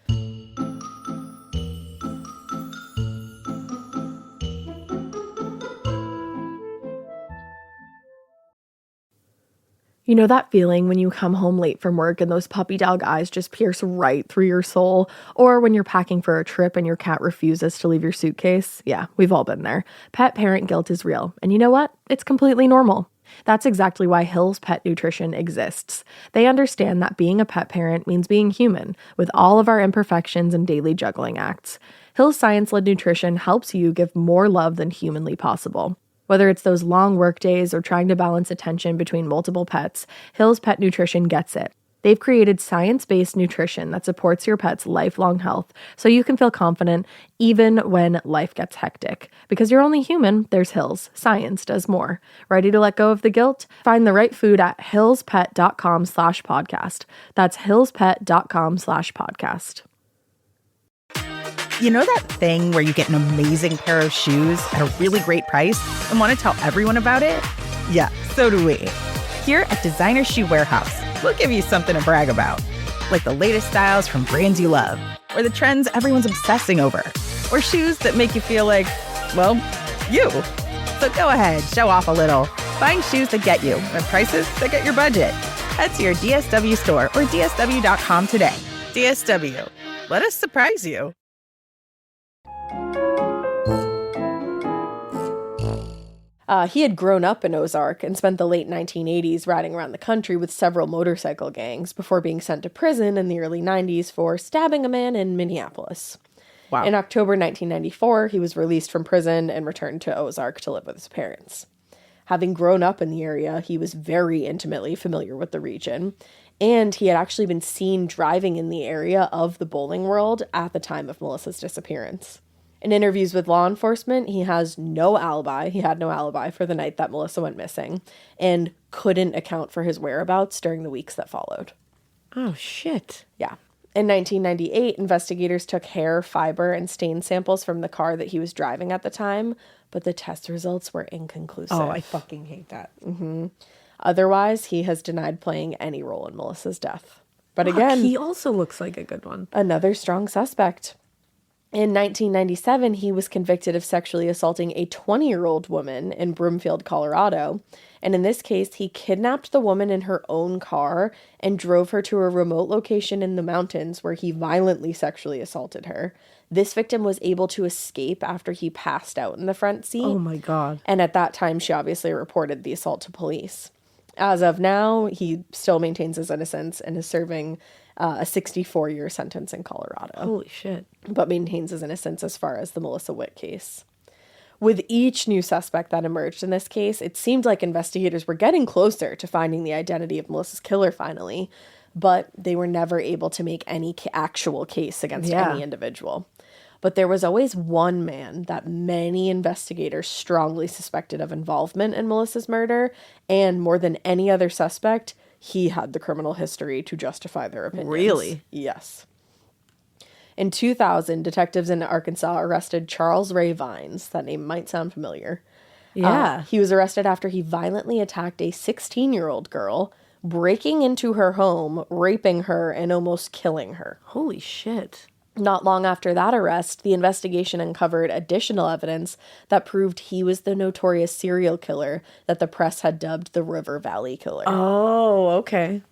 You know that feeling when you come home late from work and those puppy dog eyes just pierce right through your soul? Or when you're packing for a trip and your cat refuses to leave your suitcase? Yeah, we've all been there. Pet parent guilt is real. And you know what? It's completely normal. That's exactly why Hill's Pet Nutrition exists. They understand that being a pet parent means being human, with all of our imperfections and daily juggling acts. Hill's science-led nutrition helps you give more love than humanly possible. Whether it's those long work days or trying to balance attention between multiple pets, Hill's Pet Nutrition gets it. They've created science-based nutrition that supports your pet's lifelong health so you can feel confident even when life gets hectic. Because you're only human, there's Hills. Science does more. Ready to let go of the guilt? Find the right food at hillspet.com/podcast. That's hillspet.com/podcast. You know that thing where you get an amazing pair of shoes at a really great price and want to tell everyone about it? Yeah, so do we. Here at Designer Shoe Warehouse, we'll give you something to brag about, like the latest styles from brands you love, or the trends everyone's obsessing over, or shoes that make you feel like, well, you. So go ahead, show off a little. Find shoes that get you at prices that get your budget. Head to your DSW store or dsw.com today. DSW, let us surprise you. He had grown up in Ozark and spent the late 1980s riding around the country with several motorcycle gangs before being sent to prison in the early 90s for stabbing a man in Minneapolis. Wow. In October 1994, he was released from prison and returned to Ozark to live with his parents. Having grown up in the area, he was very intimately familiar with the region, and he had actually been seen driving in the area of the bowling world at the time of Melissa's disappearance. In interviews with law enforcement, he has no alibi. He had no alibi for the night that Melissa went missing and couldn't account for his whereabouts during the weeks that followed. Oh, shit. Yeah. In 1998, investigators took hair, fiber, and stain samples from the car that he was driving at the time, but the test results were inconclusive. Oh, I fucking hate that. Otherwise, he has denied playing any role in Melissa's death. But Fuck, again, he also looks like a good one. another strong suspect. In 1997, he was convicted of sexually assaulting a 20-year-old woman in Broomfield, Colorado. And in this case, he kidnapped the woman in her own car and drove her to a remote location in the mountains where he violently sexually assaulted her. This victim was able to escape after he passed out in the front seat. Oh my God. And at that time, she obviously reported the assault to police. As of now, he still maintains his innocence and is serving a 64-year sentence in Colorado, Holy shit. but maintains his innocence as far as the Melissa Witt case. With each new suspect that emerged in this case, it seemed like investigators were getting closer to finding the identity of Melissa's killer finally, but they were never able to make any actual case against any individual. But there was always one man that many investigators strongly suspected of involvement in Melissa's murder, and more than any other suspect, he had the criminal history to justify their opinions. Really? Yes. In 2000, detectives in Arkansas arrested Charles Ray Vines. That name might sound familiar. Yeah. He was arrested after he violently attacked a 16-year-old girl, breaking into her home, raping her, and almost killing her. Holy shit. Not long after that arrest, the investigation uncovered additional evidence that proved he was the notorious serial killer that the press had dubbed the River Valley Killer. Oh, okay.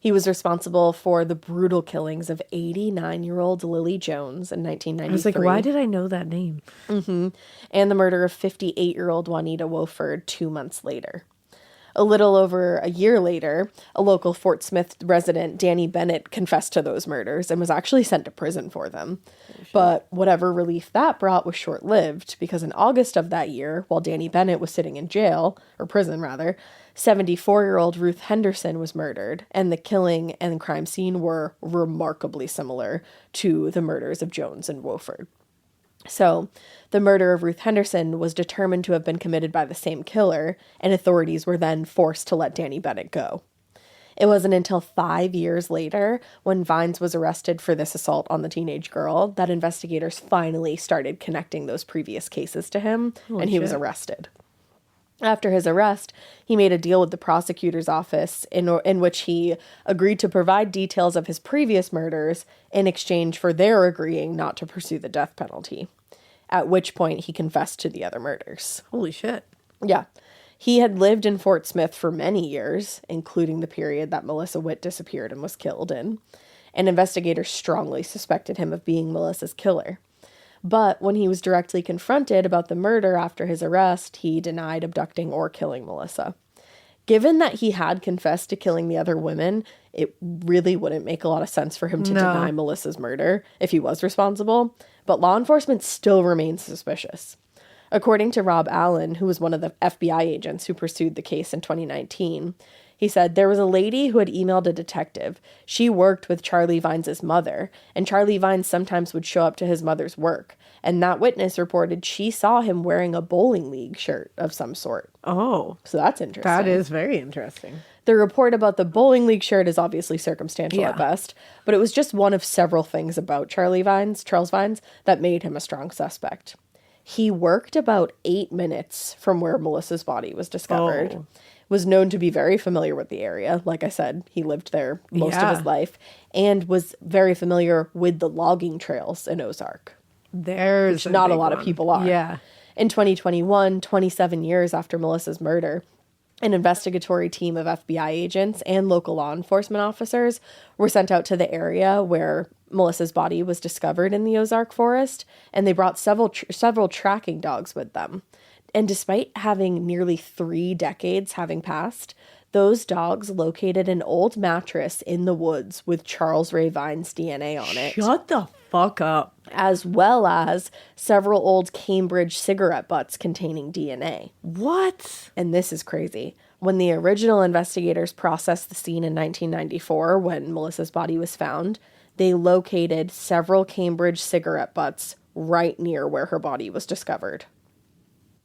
He was responsible for the brutal killings of 89-year-old Lily Jones in 1993. I was like, why did I know that name? And the murder of 58-year-old Juanita Wofford 2 months later. A little over a year later, a local Fort Smith resident, Danny Bennett, confessed to those murders and was actually sent to prison for them. But whatever relief that brought was short-lived, because in August of that year, while Danny Bennett was sitting in jail, or prison rather, 74-year-old Ruth Henderson was murdered, and the killing and crime scene were remarkably similar to the murders of Jones and Wofford. So, the murder of Ruth Henderson was determined to have been committed by the same killer, and authorities were then forced to let Danny Bennett go. It wasn't until 5 years later, when Vines was arrested for this assault on the teenage girl, that investigators finally started connecting those previous cases to him, and he was arrested. After his arrest, he made a deal with the prosecutor's office in which he agreed to provide details of his previous murders in exchange for their agreeing not to pursue the death penalty, at which point he confessed to the other murders. Holy shit. Yeah. He had lived in Fort Smith for many years, including the period that Melissa Witt disappeared and was killed in, and investigators strongly suspected him of being Melissa's killer. But when he was directly confronted about the murder after his arrest, he denied abducting or killing Melissa. Given that he had confessed to killing the other women, it really wouldn't make a lot of sense for him to deny Melissa's murder if he was responsible, but law enforcement still remains suspicious. According to Rob Allen, who was one of the FBI agents who pursued the case in 2019, He said, there was a lady who had emailed a detective. She worked with Charlie Vines' mother, and Charlie Vines sometimes would show up to his mother's work. And that witness reported she saw him wearing a bowling league shirt of some sort. Oh, So that's interesting. that is very interesting. The report about the bowling league shirt is obviously circumstantial Yeah. at best, but it was just one of several things about Charles Vines, that made him a strong suspect. He worked about 8 minutes from where Melissa's body was discovered. Oh. Was known to be very familiar with the area. Like I said, he lived there most of Yeah. his life and was very familiar with the logging trails in Ozark. There's Not a big lot of one. people are. Yeah. In 2021, 27 years after Melissa's murder, an investigatory team of FBI agents and local law enforcement officers were sent out to the area where Melissa's body was discovered in the Ozark Forest, and they brought several tracking dogs with them. And despite having nearly 3 decades having passed, those dogs located an old mattress in the woods with Charles Ray Vine's DNA on it, Shut the fuck up. as well as several old Cambridge cigarette butts containing DNA. What? And this is crazy. When the original investigators processed the scene in 1994, when Melissa's body was found, they located several Cambridge cigarette butts right near where her body was discovered.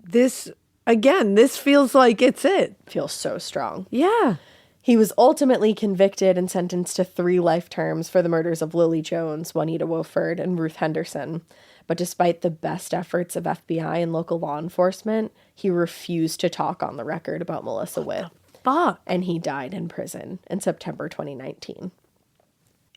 This, again, this feels like it's it. Feels so strong. Yeah. He was ultimately convicted and sentenced to 3 life terms for the murders of Lily Jones, Juanita Wilford, and Ruth Henderson. But despite the best efforts of FBI and local law enforcement, he refused to talk on the record about Melissa Witt. Fuck. And he died in prison in September 2019.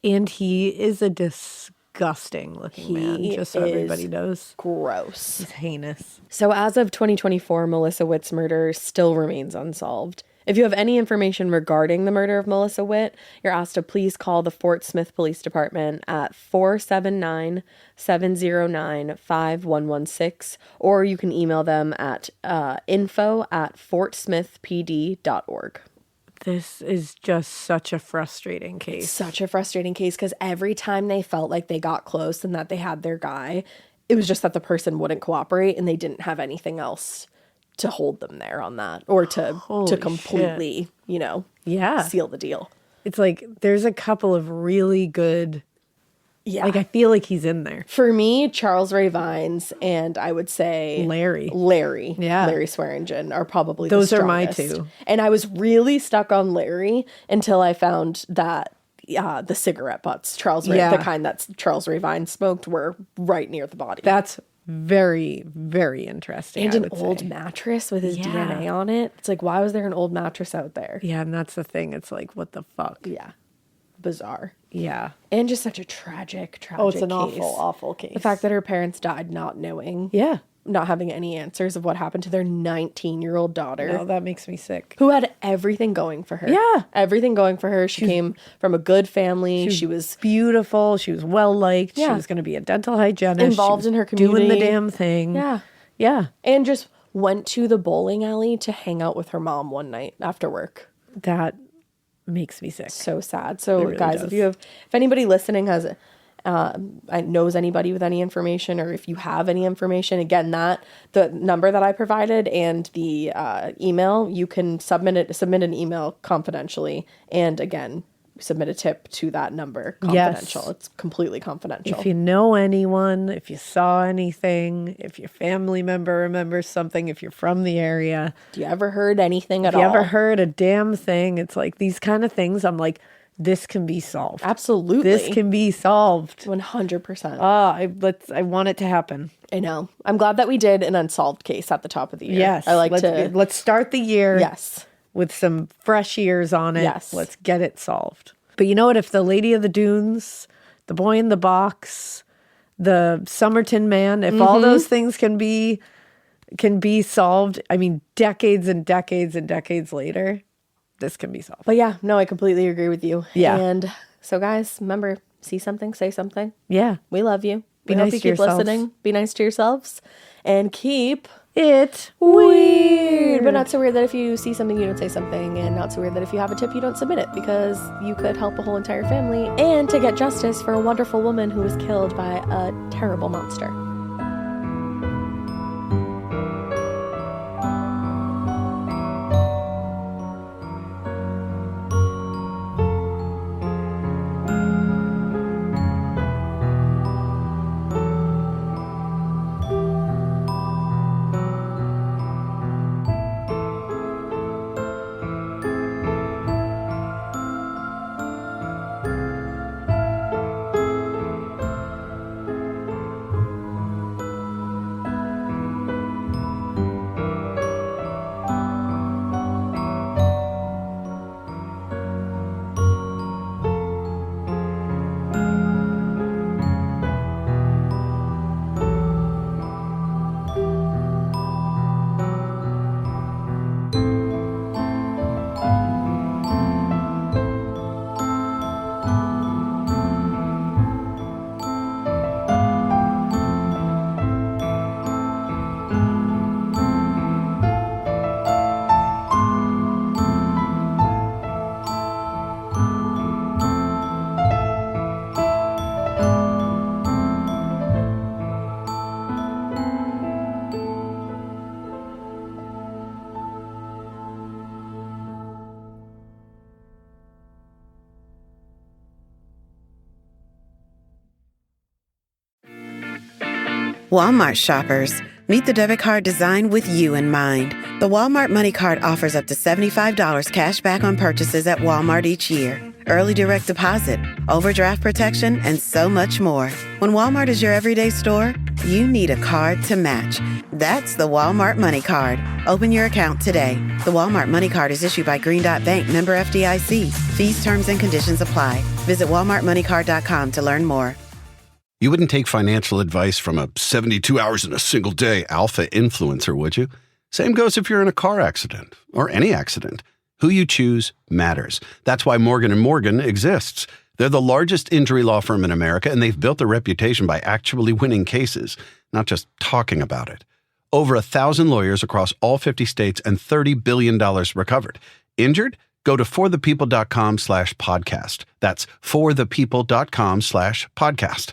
And he is a disgusting looking man, just so everybody is knows. Gross. He's heinous. So as of 2024, Melissa Witt's murder still remains unsolved. If you have any information regarding the murder of Melissa Witt, you're asked to please call the Fort Smith Police Department at 479-709-5116, or you can email them at info@fortsmithpd.org. This is just such a frustrating case. Such a frustrating case because every time they felt like they got close and that they had their guy, it was just that the person wouldn't cooperate and they didn't have anything else to hold them there on that, or to Holy completely, Yeah. seal the deal. It's like there's a couple of really good, Yeah. like I feel like he's in there. For me, Charles Ray Vines and I would say Larry. Yeah. Larry Swearingen are probably Those the are my strongest. two. And I was really stuck on Larry until I found that the cigarette butts, Yeah. the kind that Charles Ray Vines smoked, were right near the body. That's very, very interesting. And I an would old say. mattress with his Yeah. DNA on it. It's like, why was there an old mattress out there? Yeah, and that's the thing. It's like, what the fuck? Yeah. Bizarre. Yeah. And just such a tragic Oh, it's an case. awful case. The fact that her parents died not knowing. Yeah. Not having any answers of what happened to their 19-year-old daughter. No, that makes me sick. Who had everything going for her. Yeah. Everything going for her. She came from a good family. She was beautiful. She was well liked. She Yeah. was going to be a dental hygienist. Involved She was in her doing the community. damn thing. Yeah. Yeah. And just went to the bowling alley to hang out with her mom one night after work. That makes me sick. So sad. So really guys, does. if anybody listening has knows anybody with any information, or if you have any information, again, the number that I provided and the email, you can submit an email confidentially, and again, submit a tip to that number confidential. Yes. It's completely confidential. If you know anyone, if you saw anything, if your family member remembers something, if you're from the area, Do you ever heard anything at if you all? ever heard a damn thing, it's like these kind of things. I'm like, this can be solved. Absolutely. This can be solved. 100%. I want it to happen. I know. I'm glad that we did an unsolved case at the top of the year. Yes. I like let's start the year. Yes. With some fresh ears on it. Yes. Let's get it solved. But you know what? If the Lady of the Dunes, the Boy in the Box, the Somerton Man, if all those things can be solved, I mean, decades and decades and decades later, this can be solved. But yeah, no, I completely agree with you. Yeah. And so guys, remember, see something, say something. Yeah. We love you. Be We hope nice you to keep yourselves. listening. Be nice to yourselves. And keep It weird. But not so weird that if you see something, you don't say something. And not so weird that if you have a tip, you don't submit it. Because you could help a whole entire family. And to get justice for a wonderful woman who was killed by a terrible monster. Walmart shoppers, meet the debit card designed with you in mind. The Walmart Money Card offers up to $75 cash back on purchases at Walmart each year. Early direct deposit, overdraft protection, and so much more. When Walmart is your everyday store, you need a card to match. That's the Walmart Money Card. Open your account today. The Walmart Money Card is issued by Green Dot Bank, member FDIC. Fees, terms, and conditions apply. Visit walmartmoneycard.com to learn more. You wouldn't take financial advice from a 72 hours in a single day alpha influencer, would you? Same goes if you're in a car accident or any accident. Who you choose matters. That's why Morgan & Morgan exists. They're the largest injury law firm in America, and they've built a reputation by actually winning cases, not just talking about it. Over 1,000 lawyers across all 50 states and $30 billion recovered. Injured? Go to forthepeople.com/podcast. That's forthepeople.com/podcast.